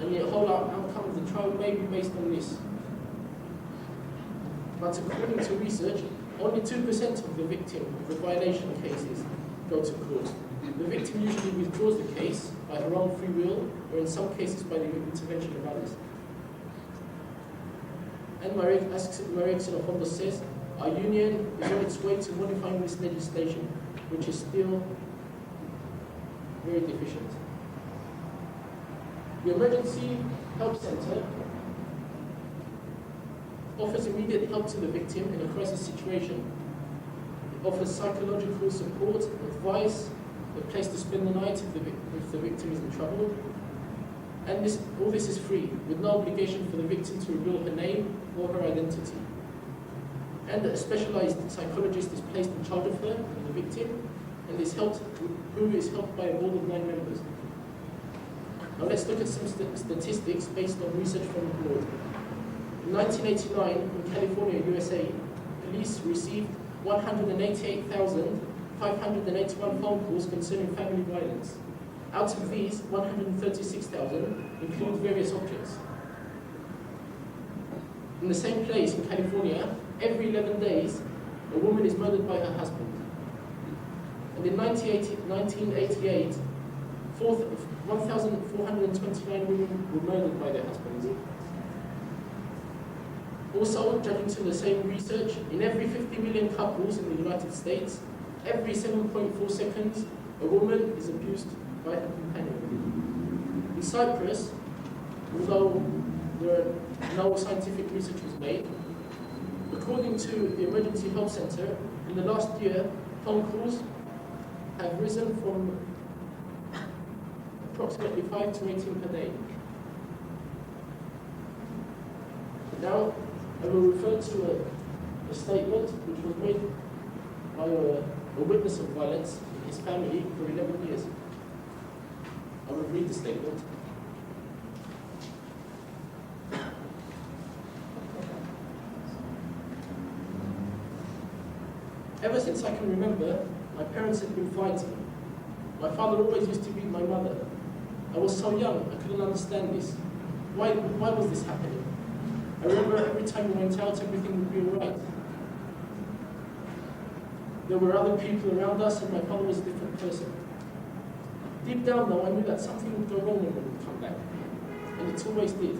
Speaker 12: and the whole outcome of the trial may be based on this. But according to research, only 2% of the victim of the violation cases go to court. The victim usually withdraws the case by her own free will, or in some cases by the intervention of others. And Maria Xenophondos says, our union is on its way to modifying this legislation, which is still very deficient. The Emergency Help Center offers immediate help to the victim in a crisis situation. It offers psychological support, advice, a place to spend the night if the victim is in trouble. And all this is free, with no obligation for the victim to reveal her name or her identity. And a specialized psychologist is placed in charge of her and the victim, and who is helped by a board of 9 members. Now let's look at some statistics based on research from abroad. In 1989, in California, USA, police received 188,581 phone calls concerning family violence. Out of these, 136,000 include various objects. In the same place in California, every 11 days, a woman is murdered by her husband. And in 1988, 1,429 women were murdered by their husbands. Also, judging to the same research, in every 50 million couples in the United States, every 7.4 seconds, a woman is abused by her companion. In Cyprus, although no scientific research was made, according to the Emergency Help Center, in the last year, phone calls have risen from approximately 5 to 18 per day. Now, I will refer to a statement which was made by a witness of violence in his family for 11 years. I will read the statement. Ever since I can remember, my parents had been fighting. My father always used to beat my mother. I was so young, I couldn't understand this. Why was this happening? I remember every time we went out, everything would be all right. There were other people around us, and my father was a different person. Deep down, though, I knew that something would go wrong when we would come back, and it always did.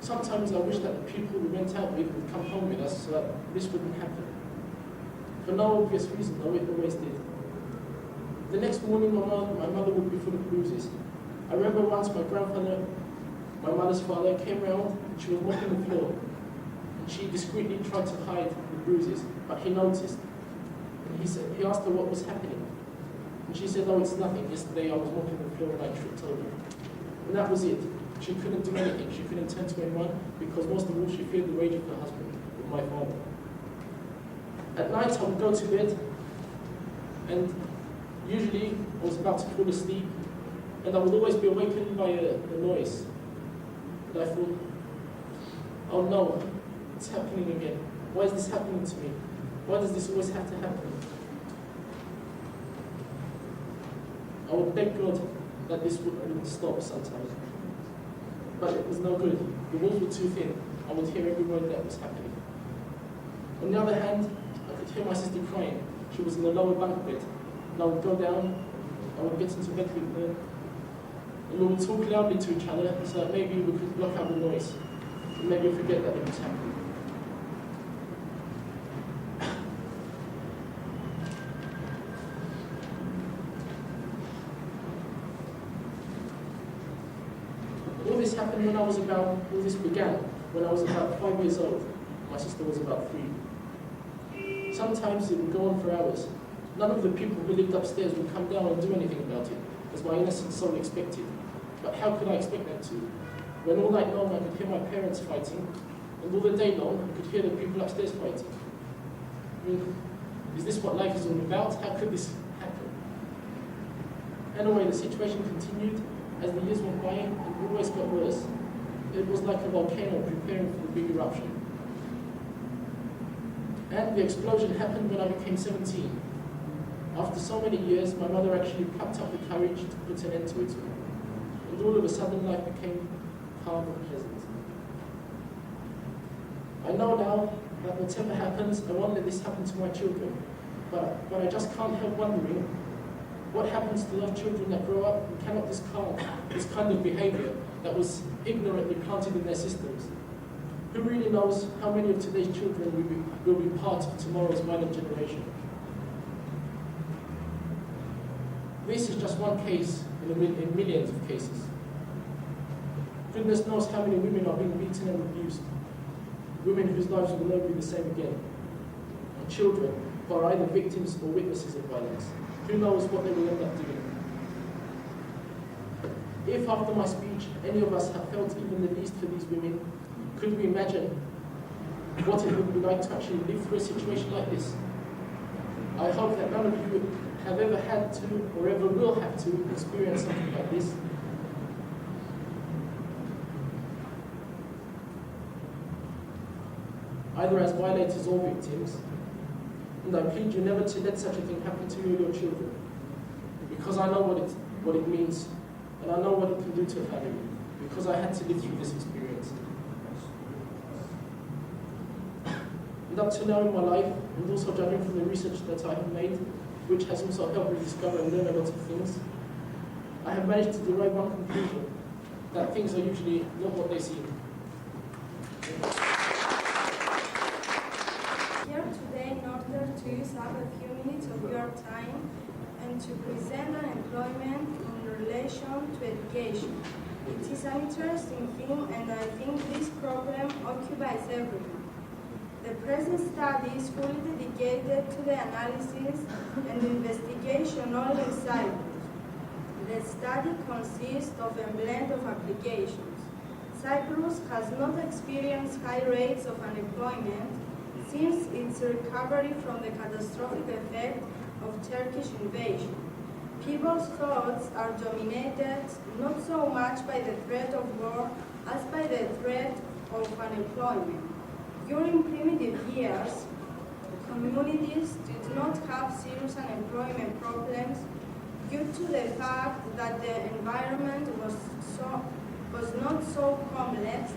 Speaker 12: Sometimes I wish that the people we went out with would come home with us so that this wouldn't happen. For no obvious reason, though, it always did. The next morning, my mother would be full of bruises. I remember once my grandfather, my mother's father, came round and she was mopping the floor. And she discreetly tried to hide the bruises, but he noticed. And he asked her what was happening. And she said, oh, it's nothing. Yesterday I was mopping the floor and I tripped over. And that was it. She couldn't do anything. She couldn't turn to anyone because most of all she feared the rage of her husband, or my father. At night I would go to bed and usually I was about to fall asleep and I would always be awakened by a noise. And I thought, oh no, it's happening again. Why is this happening to me? Why does this always have to happen? I would beg God that this wouldn't stop sometimes. But it was no good. The walls were too thin. I would hear every word that was happening. On the other hand, I could hear my sister crying. She was in the lower bunk bed. And I would go down, I would get into bed with her, and we would talk loudly to each other so that maybe we could block out the noise, and maybe forget that it was happening. All this happened when all this began when I was about 5 years old. My sister was about 3. Sometimes it would go on for hours. None of the people who lived upstairs would come down and do anything about it, as my innocent soul expected. But how could I expect them to? When all night long I could hear my parents fighting, and all the day long I could hear the people upstairs fighting. I mean, is this what life is all about? How could this happen? Anyway, the situation continued as the years went by, and it always got worse. It was like a volcano preparing for the big eruption. And the explosion happened when I became 17. After so many years, my mother actually plucked up the courage to put an end to it, and all of a sudden life became calm and pleasant. I know now that whatever happens, I won't let this happen to my children, but I just can't help wondering what happens to those children that grow up and cannot discard this kind of behaviour that was ignorantly planted in their systems. Who really knows how many of today's children will be part of tomorrow's violent generation? This is just one case in millions of cases. Goodness knows how many women are being beaten and abused. Women whose lives will never be the same again. And children who are either victims or witnesses of violence. Who knows what they will end up doing? If after my speech any of us have felt even the least for these women, could we imagine what it would be like to actually live through a situation like this? I hope that none of you have ever had to or ever will have to experience something like this. Either as violators or victims, and I plead you never to let such a thing happen to you or your children, because I know what it means, and I know what it can do to a family, because I had to live through this experience. And up to now in my life, and also judging from the research that I have made, which has also helped me discover and learn a lot of things, I have managed to derive one conclusion, that things are usually not what they seem.
Speaker 3: Here today in order to use up a few minutes of your time and to present unemployment in relation to education. It is an interesting theme, and I think this problem occupies everyone. The present study is fully dedicated to the analysis and investigation of the Cyprus. The study consists of a blend of applications. Cyprus has not experienced high rates of unemployment since its recovery from the catastrophic effect of Turkish invasion. People's thoughts are dominated not so much by the threat of war as by the threat of unemployment. During primitive years, communities did not have serious unemployment problems due to the fact that the environment was not so complex.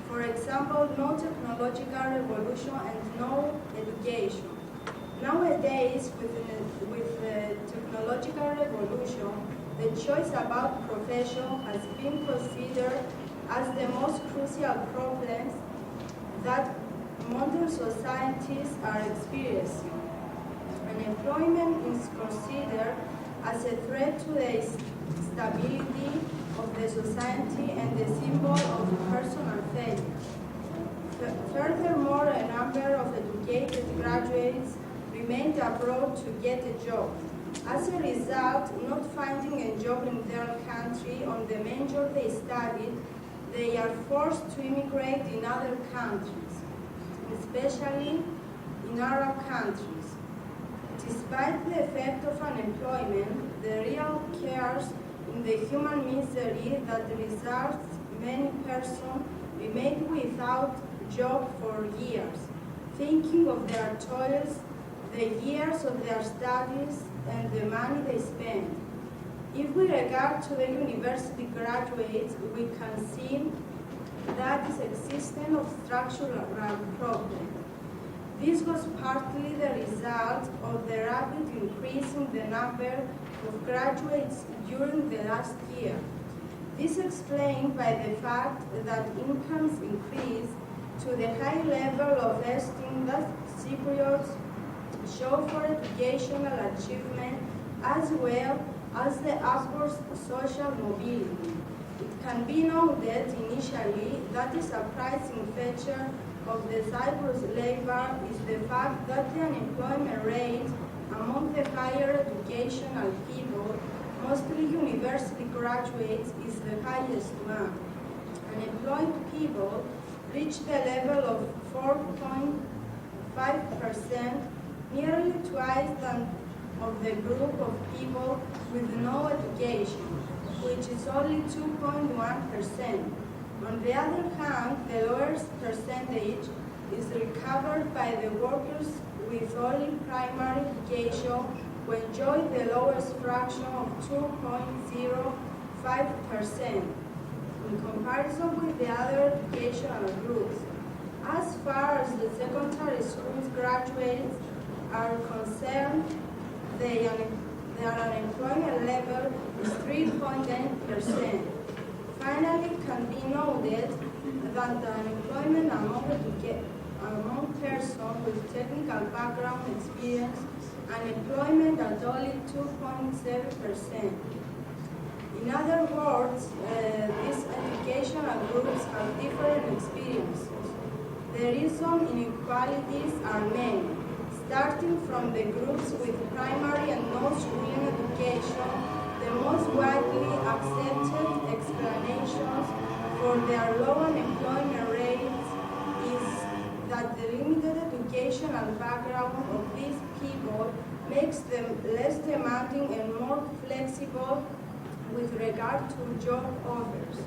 Speaker 3: For example, no technological revolution and no education. Nowadays, with the technological revolution, the choice about profession has been considered as the most crucial problems that modern societies are experiencing. Unemployment is considered as a threat to the stability of the society and the symbol of personal failure. Furthermore, a number of educated graduates remained abroad to get a job. As a result, not finding a job in their country on the major they studied, they are forced to immigrate in other countries, especially in Arab countries. Despite the effect of unemployment, the real cares in the human misery that results, many persons remain without job for years, thinking of their toils, the years of their studies, and the money they spend. If we regard to the university graduates, we can see that is existence of structural problem. This was partly the result of the rapid increase in the number of graduates during the last year. This is explained by the fact that incomes increased to the high level of esteem that Cypriots show for educational achievement as well as the upward social mobility. It can be noted initially that a surprising feature of the Cyprus labor is the fact that the unemployment rate among the higher educational people, mostly university graduates, is the highest one. Unemployed people reach the level of 4.5%, nearly twice that of the group of people with no education, which is only 2.1%. On the other hand, the lowest percentage is recovered by the workers with only primary education,
Speaker 11: who enjoy the lowest fraction of 2.05% in comparison with the other educational groups. As far as the secondary school graduates are concerned, their unemployment level is 3.9%. Finally, it can be noted that the unemployment among persons with technical background experience, unemployment at only 2.7%. In other words, these educational groups have different experiences. The reason inequalities are many, starting from the groups with primary and no-screen education. The most widely accepted explanations for their low unemployment rates is that the limited educational background of these people makes them less demanding and more flexible with regard to job offers.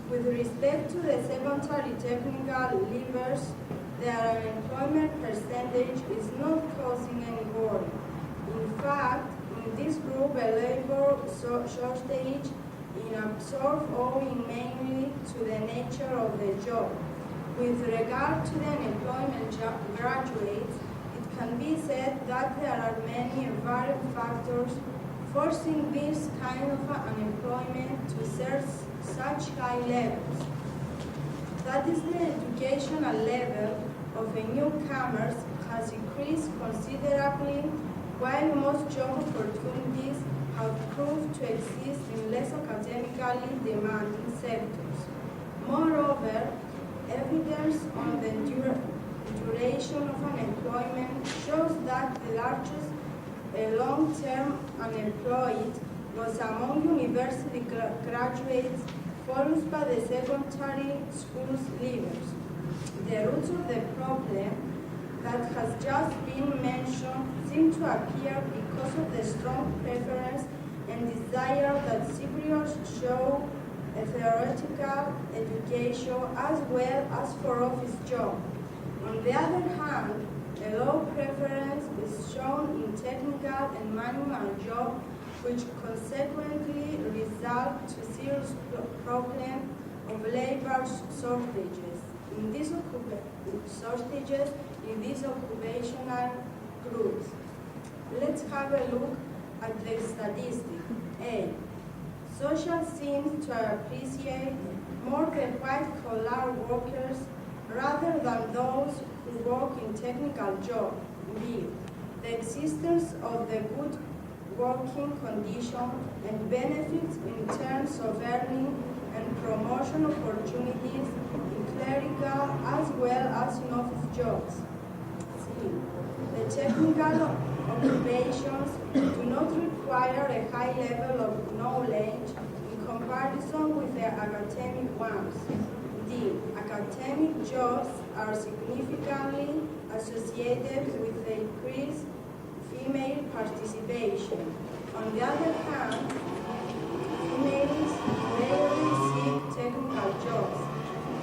Speaker 11: With respect to the secondary technical leavers, their unemployment percentage is not causing any worry. In fact, in this group, a labor shortage is absorbed owing mainly to the nature of the job. With regard to the unemployment graduates, it can be said that there are many varied factors forcing this kind of unemployment to such high levels. That is, the educational level of the newcomers has increased considerably, while most job opportunities have proved to exist in less academically demanding sectors. Moreover, evidence on the duration of unemployment shows that the largest long-term unemployed was among university graduates, followed by the secondary schools leavers. The roots of the problem that has just been mentioned seem to appear because of the strong preference and desire that Cypriots show a theoretical education as well as for office jobs. On the other hand, a low preference is shown in technical and manual jobs, which consequently result to serious problem of labor shortages in these occupational groups. Let's have a look at the statistics. A. Social seems to appreciate more the white-collar workers rather than those who work in technical jobs. B. The existence of the good working conditions and benefits in terms of earning and promotion opportunities in clerical as well as in office jobs. C. The technical occupations do not require a high level of knowledge in comparison with the academic ones. D. Academic jobs are significantly associated with the increased female participation. On the other hand, females rarely seek technical jobs.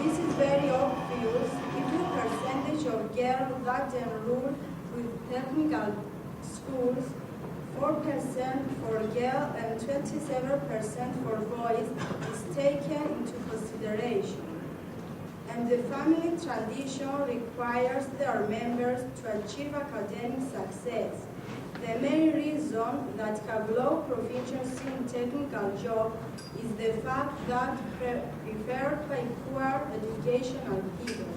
Speaker 11: This is very obvious if the percentage of girls that enroll with technical schools, 4% for girls and 27% for boys, is taken into consideration. And the family tradition requires their members to achieve academic success. The main reason that have low proficiency in technical jobs is the fact that preferred by poor educational people.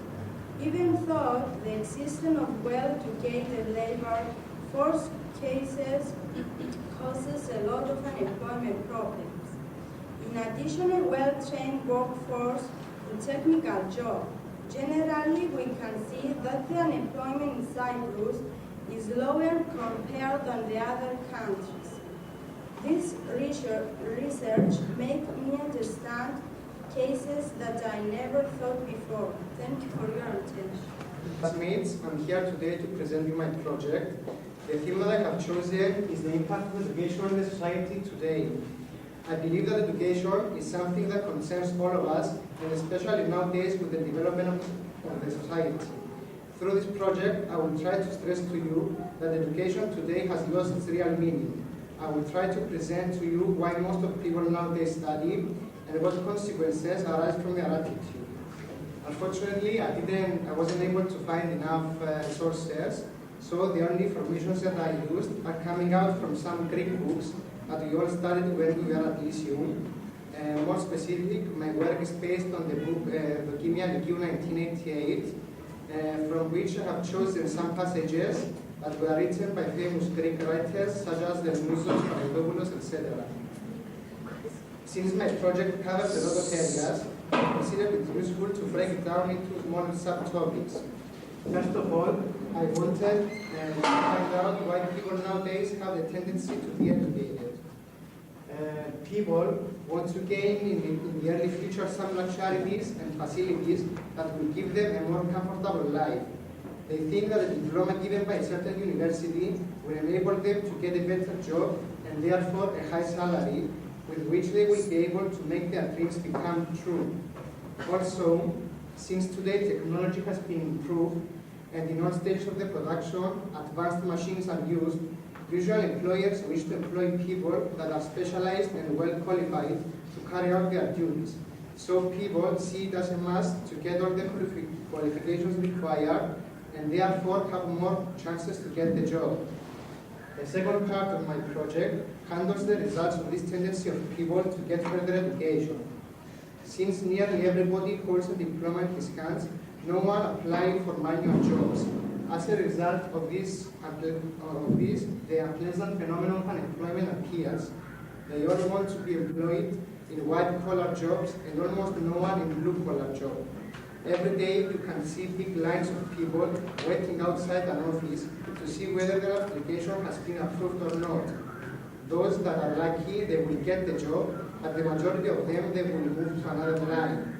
Speaker 11: Even though the existence of well-educated labor force cases causes a lot of unemployment problems. In addition, a well-trained workforce in technical jobs, generally we can see that the unemployment in Cyprus is lower compared than the other countries. This research makes me understand cases that I never thought before. Thank you for your attention.
Speaker 13: Classmates, I'm here today to present you my project. The theme that I have chosen is the impact of education on the society today. I believe that education is something that concerns all of us, and especially nowadays with the development of the society. Through this project, I will try to stress to you that education today has lost its real meaning. I will try to present to you why most of people nowadays study and what consequences arise from their attitude. Unfortunately, I wasn't able to find enough sources, so the only information that I used are coming out from some Greek books that we all studied when we were at Lyceum. More specific, my work is based on the book Xenia 1988, from which I have chosen some passages that were written by famous Greek writers such as the Musos, Paridopoulos, etc. Since my project covers a lot of areas, I consider it useful to break it down into smaller subtopics. First of all, I wanted to find out why people nowadays have the tendency to be educated. People want to gain in the early future some luxuries and facilities that will give them a more comfortable life. They think that a diploma given by a certain university will enable them to get a better job and therefore a high salary with which they will be able to make their dreams become true. Also, since today technology has been improved and in all stages of the production, advanced machines are used, usual employers wish to employ people that are specialized and well qualified to carry out their duties. So people see it as a must to get all the qualifications required and therefore have more chances to get the job. The second part of my project handles the results of this tendency of people to get further education. Since nearly everybody holds a diploma in his hands, no one applies for manual jobs. As a result of this, the unpleasant phenomenon of unemployment appears. They all want to be employed in white-collar jobs and almost no one in blue-collar jobs. Every day you can see big lines of people waiting outside an office to see whether their application has been approved or not. Those that are lucky, they will get the job, but the majority of them, they will move to another line.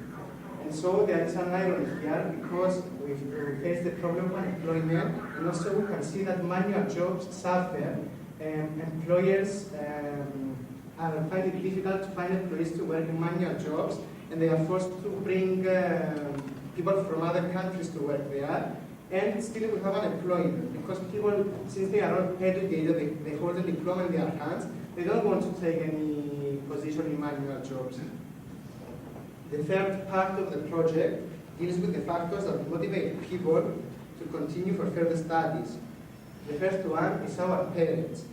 Speaker 13: And so there is an irony here because we face the problem of unemployment, and also we can see that manual jobs suffer. Employers find it difficult to find employees to work in manual jobs, and they are forced to bring people from other countries to work there. And still we have unemployment because people, since they are not educated, they hold a diploma in their hands, they don't want to take any position in manual jobs. The third part of the project deals with the factors that motivate people to continue for further studies. The first one is our parents.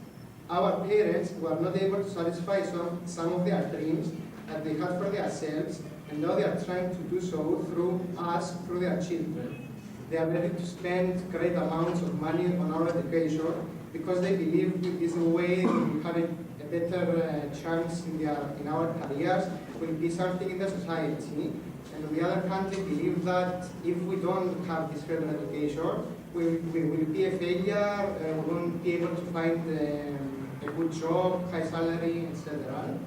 Speaker 13: Our parents were not able to satisfy some of their dreams that they had for themselves, and now they are trying to do so through us, through their children. They are ready to spend great amounts of money on our education because they believe it is a way we have a better chance in our careers, will be something in the society. And on the other hand, they believe that if we don't have this further education, we will be a failure, we won't be able to find a good job, high salary, etc.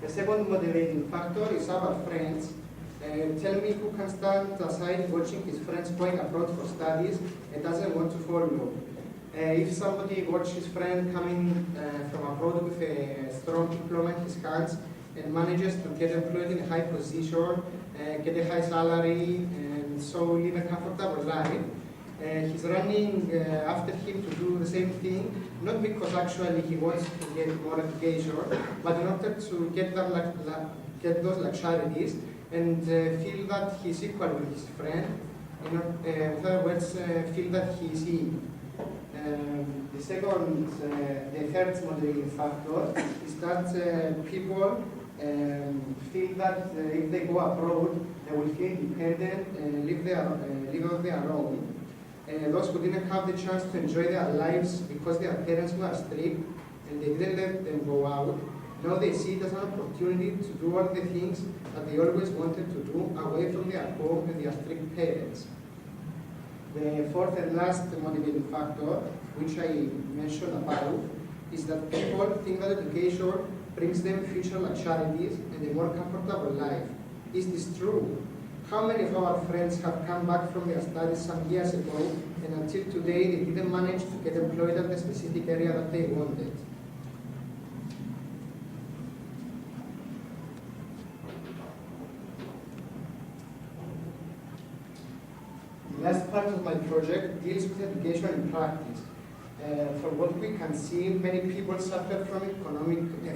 Speaker 13: The second motivating factor is our friends. Tell me who can stand aside watching his friends going abroad for studies and doesn't want to follow. If somebody watches his friend coming from abroad with a strong diploma in his hands and manages to get employed in a high position, get a high salary, and so live a comfortable life, he's running after him to do the same thing, not because actually he wants to get more education, but in order to get those luxuries and feel that he's equal with his friend, in other words, feel that he is in. The third motivating factor is that people feel that if they go abroad, they will feel independent and live on their own. Those who didn't have the chance to enjoy their lives because their parents were strict and they didn't let them go out, now they see it as an opportunity to do all the things that they always wanted to do away from their home and their strict parents. The fourth and last motivating factor, which I mentioned above, is that people think that education brings them future luxuries and a more comfortable life. Is this true? How many of our friends have come back from their studies some years ago and until today they didn't manage to get employed at the specific area that they wanted? The last part of my my project deals with education in practice. From what we can see, many people suffer from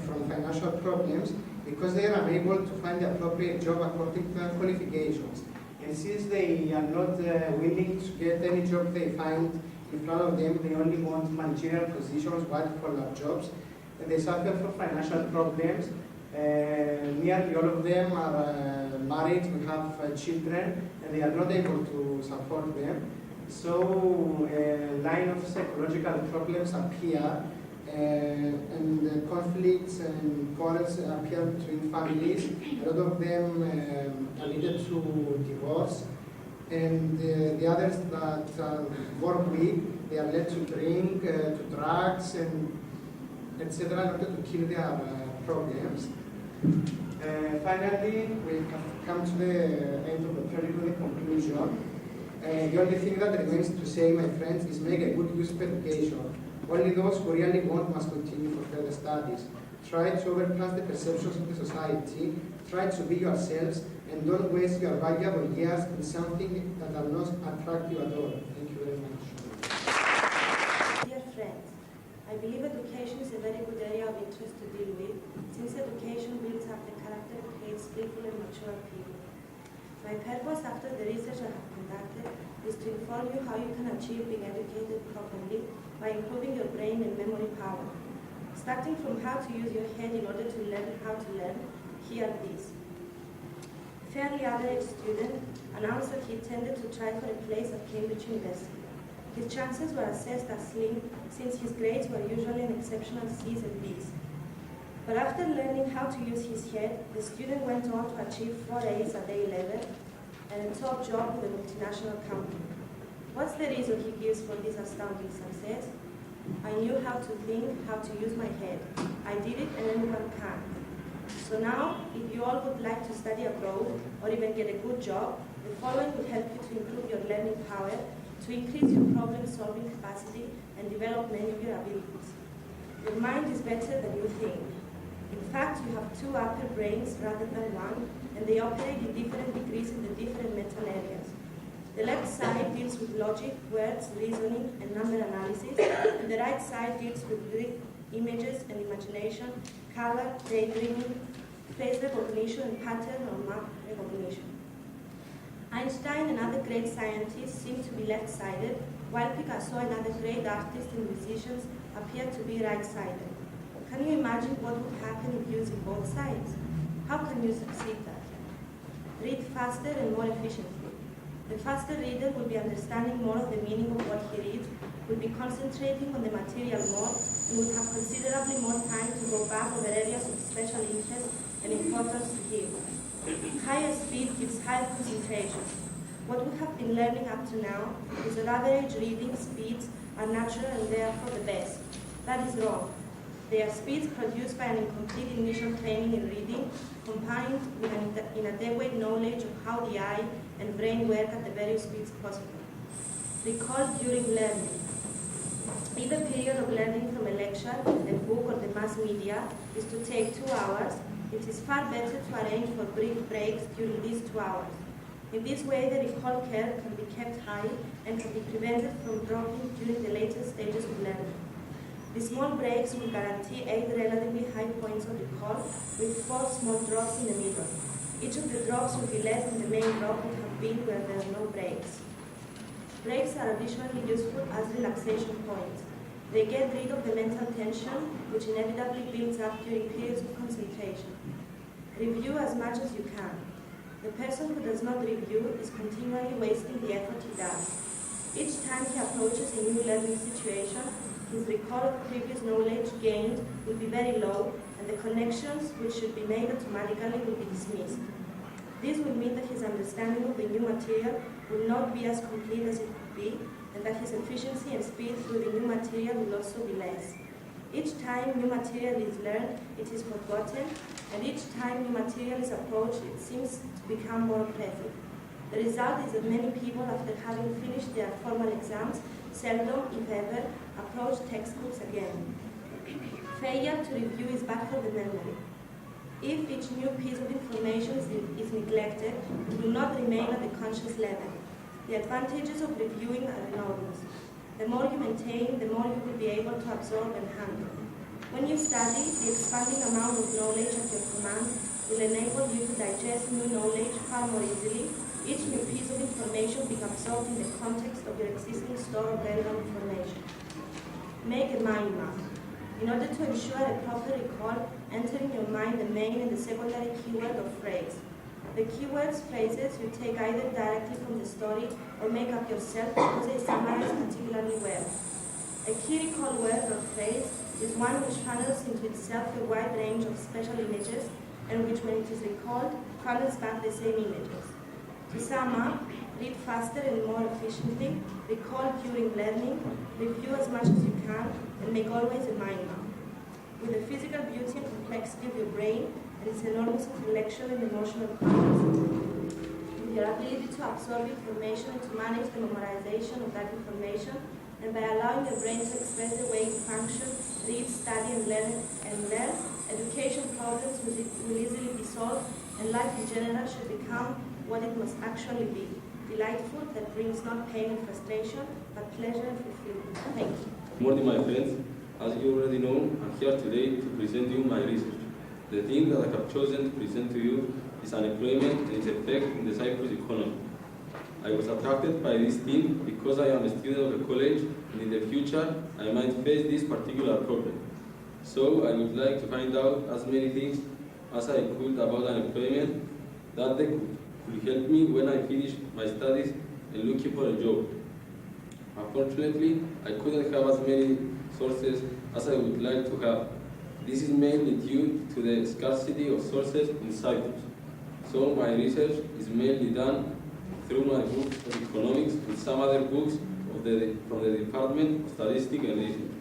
Speaker 13: from financial problems because they are unable to find the appropriate job according to their qualifications.
Speaker 2: And since they are not willing to get any job they find in front of them, they only want managerial positions, white-collar jobs, and they suffer from financial problems. Nearly all of them are married, we have children, and they are not able to support them. So a line of psychological problems appear, and conflicts and quarrels appear between families. A lot of them are needed to divorce, and the others that are more weak, they are led to drink, to drugs, and etc. in order to kill their problems. Finally, we have come to the end of the particular conclusion. The only thing that remains to say, my friends, is make a good use of education. Only those who really want must continue for further studies. Try to overpass the perceptions of the society. Try to be yourselves, and don't waste your valuable years in something that are not attractive at all. Thank you very much.
Speaker 14: Dear friends, I believe education is a very good area of interest to deal with, since education builds up the character, creates skillful and mature people. My purpose after the research I have conducted is to inform you how you can achieve being educated properly by improving your brain and memory power. Starting from how to use your head in order to learn how to learn, here these. A fairly average student announced that he intended to try for a place at Cambridge University. His chances were assessed as slim, since his grades were usually an exceptional C's and B's. But after learning how to use his head, the student went on to achieve 4 A's at A level and a top job with a multinational company. What's the reason he gives for this astounding success? I knew how to think, how to use my head. I did it, and anyone can. So now, if you all would like to study abroad or even get a good job, the following will help you to improve your learning power, to increase your problem-solving capacity, and develop many of your abilities. Your mind is better than you think. In fact, you have 2 upper brains rather than 1, and they operate in different degrees in the different mental areas. The left side deals with logic, words, reasoning, and number analysis, and the right side deals with images and imagination, color, daydreaming, face recognition, and pattern or map recognition. Einstein and other great scientists seem to be left-sided, while Picasso and other great artists and musicians appear to be right-sided. Can you imagine what would happen if using both sides? How can you succeed that? Read faster and more efficiently. The faster reader will be understanding more of the meaning of what he reads, will be concentrating on the material more, and will have considerably more time to go back over areas of special interest and importance to him. Higher speed gives higher concentration. What we have been learning up to now is that average reading speeds are natural and therefore the best. That is wrong. They are speeds produced by an incomplete initial training in reading, combined with an inadequate knowledge of how the eye and brain work at the various speeds possible. Recall during learning. If the period of learning from a lecture, a book, or the mass media is to take 2 hours, it is far better to arrange for brief breaks during these 2 hours. In this way, the recall curve can be kept high and can be prevented from dropping during the later stages of learning. The small breaks will guarantee 8 relatively high points of recall with 4 small drops in the middle. Each of the drops will be less than the main drop would have been where there are no breaks. Breaks are additionally useful as relaxation points. They get rid of the mental tension which inevitably builds up during periods of concentration. Review as much as you can. The person who does not review is continually wasting the effort he does. Each time he approaches a new learning situation, his recall of previous knowledge gained will be very low, and the connections which should be made automatically will be dismissed. This will mean that his understanding of the new material will not be as complete as it could be, and that his efficiency and speed through the new material will also be less. Each time new material is learned, it is forgotten, and each time new material is approached, it seems to become more oppressive. The result is that many people, after having finished their formal exams, seldom, if ever, approach textbooks again. Failure to review is bad for the memory. If each new piece of information is neglected, it will not remain at the conscious level. The advantages of reviewing are enormous. The more you maintain, the more you will be able to absorb and handle. When you study, the expanding amount of knowledge at your command will enable you to digest new knowledge far more easily. Each new piece of information being absorbed in the context of your existing store of relevant information. Make a mind map. In order to ensure a proper recall, enter in your mind the main and the secondary keyword or phrase. The keywords, phrases you take either directly from the story or make up yourself because they summarize particularly well. A key recall word or phrase is one which funnels into itself a wide range of special images and which, when it is recalled, funnels back the same images. To sum up, read faster and more efficiently, recall during learning, review as much as you can, and make always a mind map. With the physical beauty and complexity of your brain and its enormous intellectual and emotional powers, with your ability to absorb information and to manage the memorization of that information, and by allowing your brain to express the way you function, read, study, and learn, education problems will easily be solved, and life in general should become what it must actually be. Delightful, that brings not pain and frustration, but pleasure and fulfillment. Thank you.
Speaker 15: Good morning, my friends. As you already know, I'm here today to present you my research. The theme that I have chosen to present to you is unemployment and its effect in the Cyprus economy. I was attracted by this theme because I am a student of a college and in the future I might face this particular problem. So I would like to find out as many things as I could about unemployment that they could help me when I finish my studies and looking for a job. Unfortunately, I couldn't have as many sources as I would like to have. This is mainly due to the scarcity of sources in Cyprus. So my research is mainly done through my books of economics and some other books from the Department of Statistics and Research.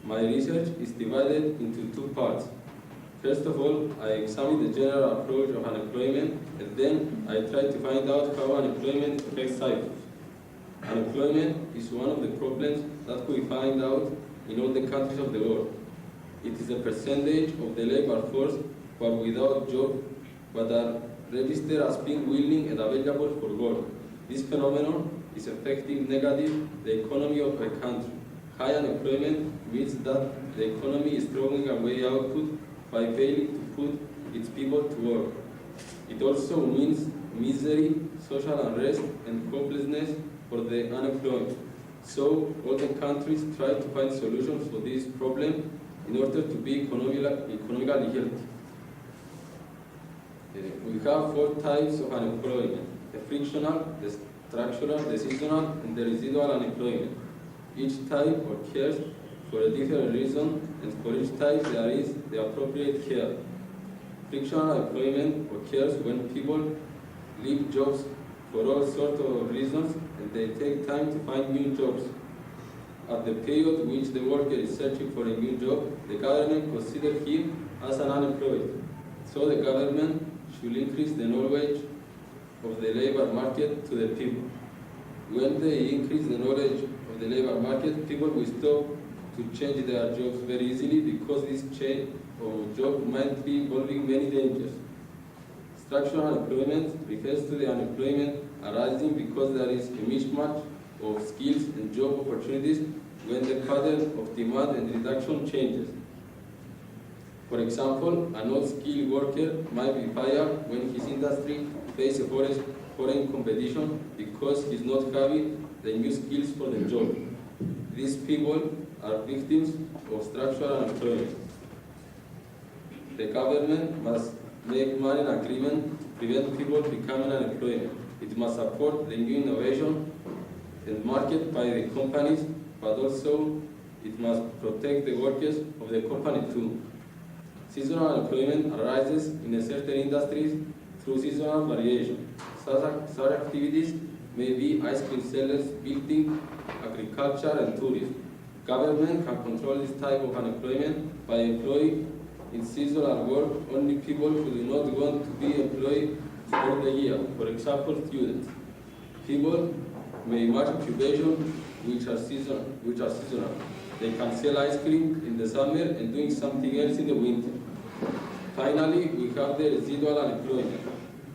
Speaker 15: My research is divided into two parts. First of all, I examine the general approach of unemployment, and then I try to find out how unemployment affects Cyprus. Unemployment is one of the problems that we find out in all the countries of the world. It is a percentage of the labor force who are without job but are registered as being willing and available for work. This phenomenon is affecting negatively the economy of a country. High unemployment means that the economy is throwing away output by failing to put its people to work. It also means misery, social unrest, and hopelessness for the unemployed. So all the countries try to find solutions for this problem in order to be economically healthy. We have four types of unemployment: the frictional, the structural, the seasonal, and the residual unemployment. Each type occurs for a different reason, and for each type there is the appropriate care. Frictional employment occurs when people leave jobs for all sorts of reasons, and they take time to find new jobs. At the period which the worker is searching for a new job, the government considers him as an unemployed. So the government should increase the knowledge of the labor market to the people. When they increase the knowledge of the labor market, people will stop to change their jobs very easily because this change of job might be involving many dangers. Structural unemployment refers to the unemployment arising because there is a mismatch of skills and job opportunities when the pattern of demand and reduction changes. For example, a non-skilled worker might be fired when his industry faces foreign competition because he is not having the new skills for the job. These people are victims of structural unemployment. The government must make money agreement to prevent people becoming unemployed. It must support the new innovation and market by the companies, but also it must protect the workers of the company too. Seasonal unemployment arises in a certain industries through seasonal variation. Such activities may be ice cream sellers, building, agriculture, and tourism. Government can control this type of unemployment by employing in seasonal work only people who do not want to be employed for the year. For example, students. People may match occupations which are seasonal. They can sell ice cream in the summer and doing something else in the winter. Finally, we have the residual unemployment.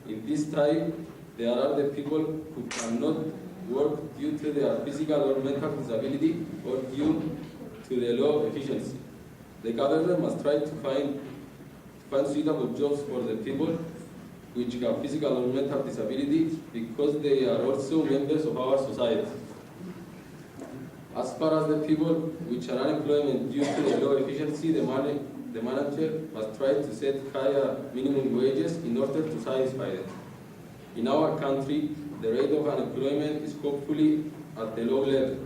Speaker 15: In this type, There are the people who cannot work due to their physical or mental disability or due to the low efficiency. The government must try to find suitable jobs for the people which have physical or mental disability because they are also members of our society. As far as the people which are unemployed due to the low efficiency, the manager must try to set higher minimum wages in order to satisfy them. In our country, the rate of unemployment is hopefully at the low level.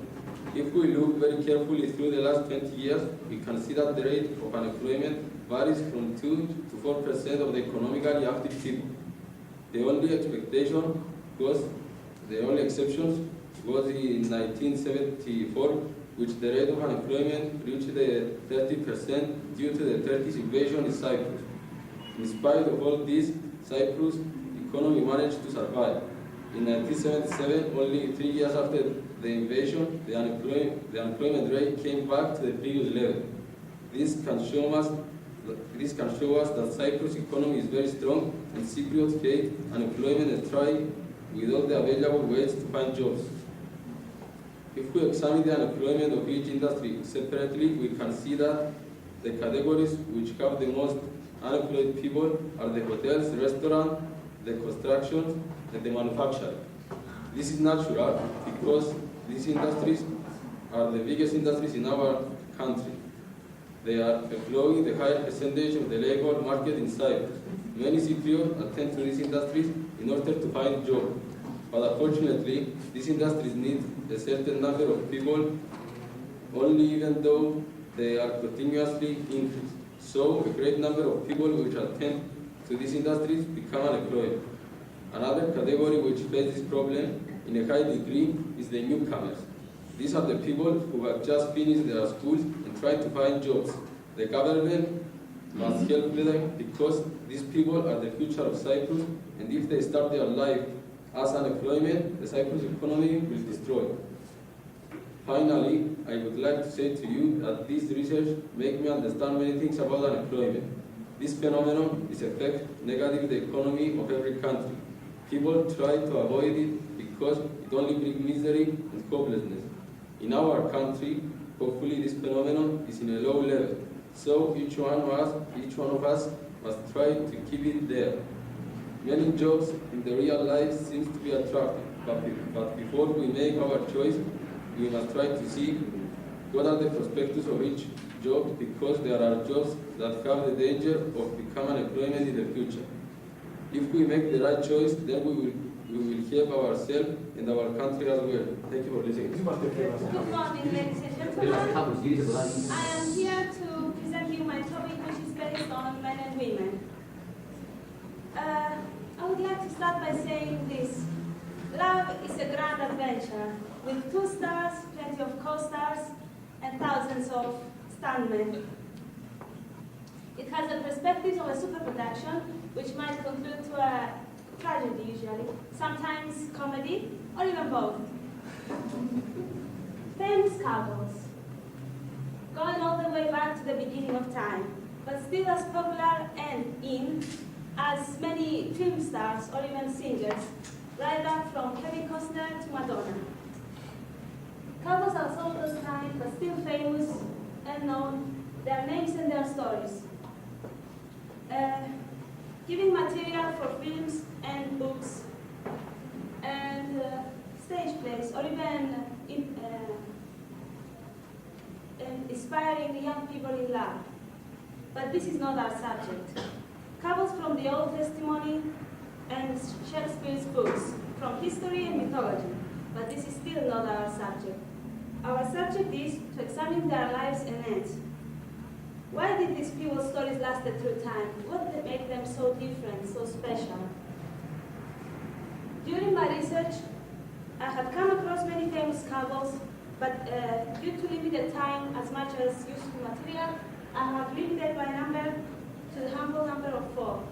Speaker 15: If we look very carefully through the last 20 years, we can see that the rate of unemployment varies from 2 to 4% of the economically active people. The only exception was in 1974, which the rate of unemployment reached the 30% due to the Turkish invasion in Cyprus. In spite of all this, Cyprus' economy managed to survive. In 1977, only 3 years after the invasion, the unemployment rate came back to the previous level. This can show us that Cyprus' economy is very strong and Cypriots hate unemployment and try with all the available ways to find jobs. If we examine the unemployment of each industry separately, we can see that the categories which have the most unemployed people are the hotels, restaurants, the construction, and the manufacturing. This is natural because these industries are the biggest industries in our country. They are employing the higher percentage of the labor market in Cyprus. Many Cypriots attend to these industries in order to find jobs. But unfortunately, these industries need a certain number of people only even though they are continuously increased. So a great number of people which attend to these industries become unemployed. Another category which faces this problem in a high degree is the newcomers. These are the people who have just finished their schools and try to find jobs. The government must help them because these people are the future of Cyprus, and if they start their life as unemployment, the Cyprus economy will destroy. Finally, I would like to say to you that this research makes me understand many things about unemployment. This phenomenon is affecting negatively the economy of every country. People try to avoid it because it only brings misery and hopelessness. In our country, hopefully this phenomenon is in a low level. So each one of us must try to keep it there. Many jobs in the real life seems to be attractive, but before we make our choice, we must try to see what are the prospects of each job, because there are jobs that have the danger of becoming unemployment in the future. If we make the right choice, then we will help ourselves and our country as well. Thank you for listening.
Speaker 16: Good morning, ladies and gentlemen. I am here to present you my topic, which is based on men and women. I would like to start by saying this. Love is a grand adventure with 2 stars, plenty of co-stars, and thousands of stuntmen. It has the perspectives of a superproduction, which might conclude to a tragedy usually, sometimes comedy, or even both. Famous couples, going all the way back to the beginning of time, but still as popular and in as many film stars or even singers, right up from Kevin Costner to Madonna. Couples as old as time, but still famous and known, their names and their stories. Giving material for films and books and stage plays, or even inspiring young people in love. But this is not our subject. Couples from the Old Testimony and Shakespeare's books, from history and mythology. But this is still not our subject. Our subject is to examine their lives and ends. Why did these people's stories last through time? What did make them so different, so special? During my research, I have come across many famous couples, but due to limited time as much as useful material, I have limited my number to the humble number of 4.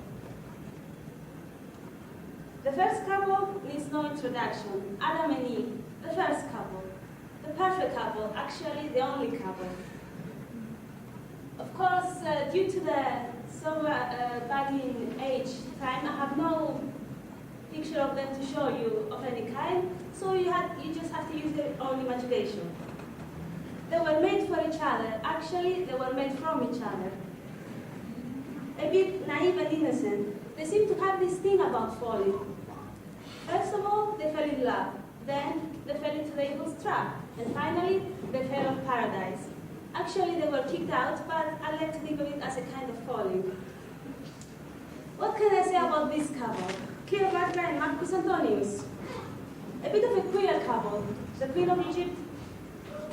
Speaker 16: The first couple needs no introduction, Adam and Eve, the first couple. The perfect couple, actually the only couple. Of course, due to the so back in age time, I have no picture of them to show you of any kind, so you just have to use your own imagination. They were made for each other. Actually, they were made from each other. A bit naive and innocent, they seem to have this thing about falling. First of all, they fell in love. Then they fell into the evil's trap. And finally, they fell off paradise. Actually, they were kicked out, but I like to think of it as a kind of falling. What can I say about this couple? Cleopatra and Marcus Antonius. A bit of a queer couple. The Queen of Egypt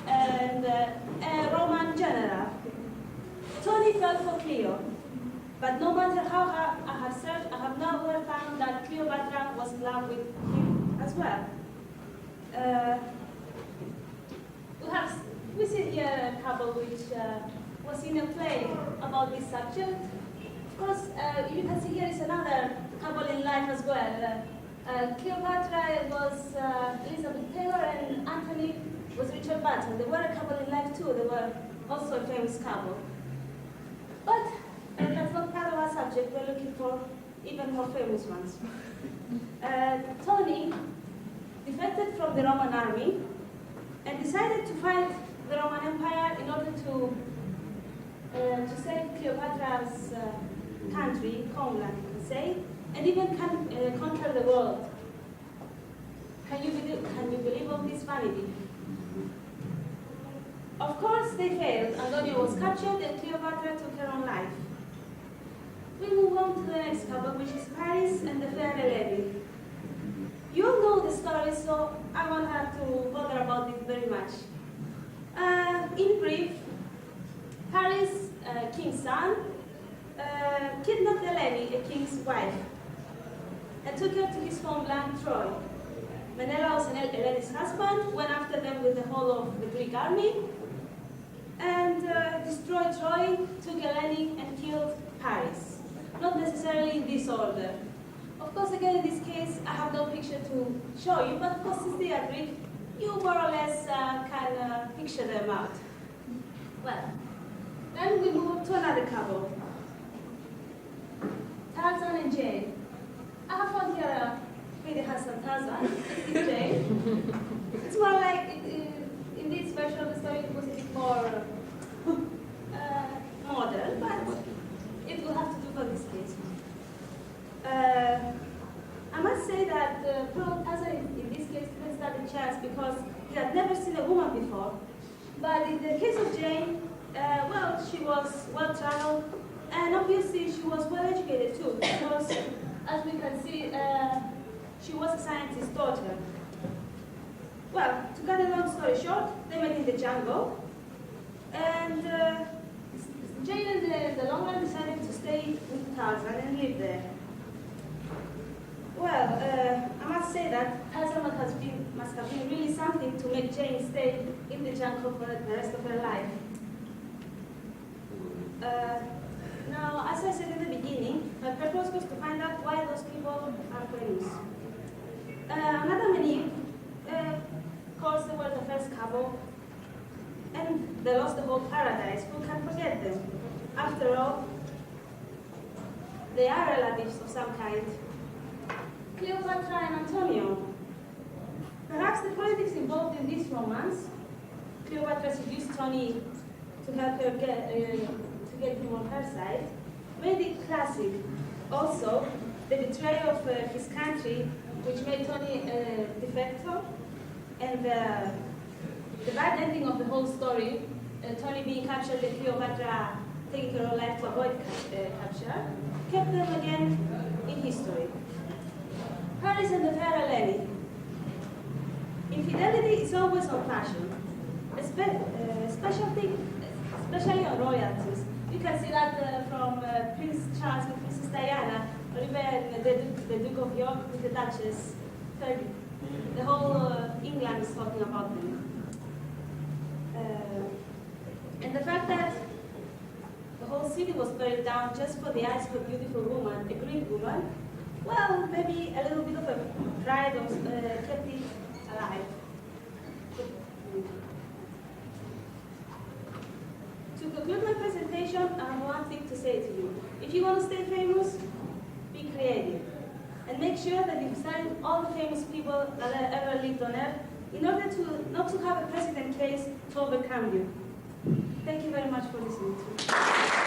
Speaker 16: and a Roman general. Tony fell for Cleo. But no matter how hard I have searched, I have nowhere found that Cleopatra was in love with him as well. We see here a couple which was in a play about this subject. Of course, you can see here is another couple in life as well. Cleopatra was Elizabeth Taylor and Anthony was Richard Burton. They were a couple in life too. They were also a famous couple. But that's not part of our subject. We're looking for even more famous ones. Tony defected from the Roman army and decided to fight the Roman Empire in order to save Cleopatra's country, homeland, you can say, and even conquer the world. Can you believe of this vanity? Of course, they failed. Antonio was captured and Cleopatra took her own life. We move on to the next couple, which is Paris and the fair lady. You all know the story, so I won't have to bother about it very much. In brief, Paris, king's son, kidnapped Eleni, a king's wife, and took her to his homeland, Troy. Menelaus and Elene's husband went after them with the whole of the Greek army and destroyed Troy, took Eleni and killed Paris. Not necessarily in this order. Of course, again, in this case, I have no picture to show you, but of course, since they are Greek, you more or less can picture them out. Well, then we move to another couple, Tarzan and Jane. I have found here a pretty handsome Tarzan, it's Jane. It's more like, in this version of the story, it was a bit more modern, but it will have to do for this case. I must say that poor Tarzan in this case didn't stand a chance because he had never seen a woman before. But in the case of Jane, well, she was well-traveled, and obviously she was well-educated too, because as we can see, she was a scientist's daughter. Well, to cut a long story short, they met in the jungle, and Jane and the long run decided to stay with Tarzan and live there. Well, I must say that Tarzan must have been really something to make Jane stay in the jungle for the rest of her life. Now, as I said in the beginning, my purpose was to find out why those people are famous. Adam and Eve, of course, they were the first couple, and they lost the whole paradise. Who can forget them? After all, they are relatives of some kind. Cleopatra and Antonio. Perhaps the politics involved in this romance, Cleopatra seduced Tony to help her get him on her side, made it classic. Also, the betrayal of his country, which made Tony a defector, and the bad ending of the whole story, Tony being captured and Cleopatra taking her own life to avoid capture, kept them again in history. Paris and the fair lady. Infidelity is always on fashion, especially on royalties. You can see that from Prince Charles with Princess Diana, or even the Duke of York with the Duchess. The whole England is talking about them. And the fact that the whole city was burned down just for the eyes of a beautiful woman, a Greek woman, well, maybe a little bit of a pride kept it alive. To conclude my presentation, I have one thing to say to you. If you want to stay famous, be creative. And and make sure that you study all the famous people that have ever lived on Earth in order to not to have a precedent case to overcome you. Thank you very much for listening to me.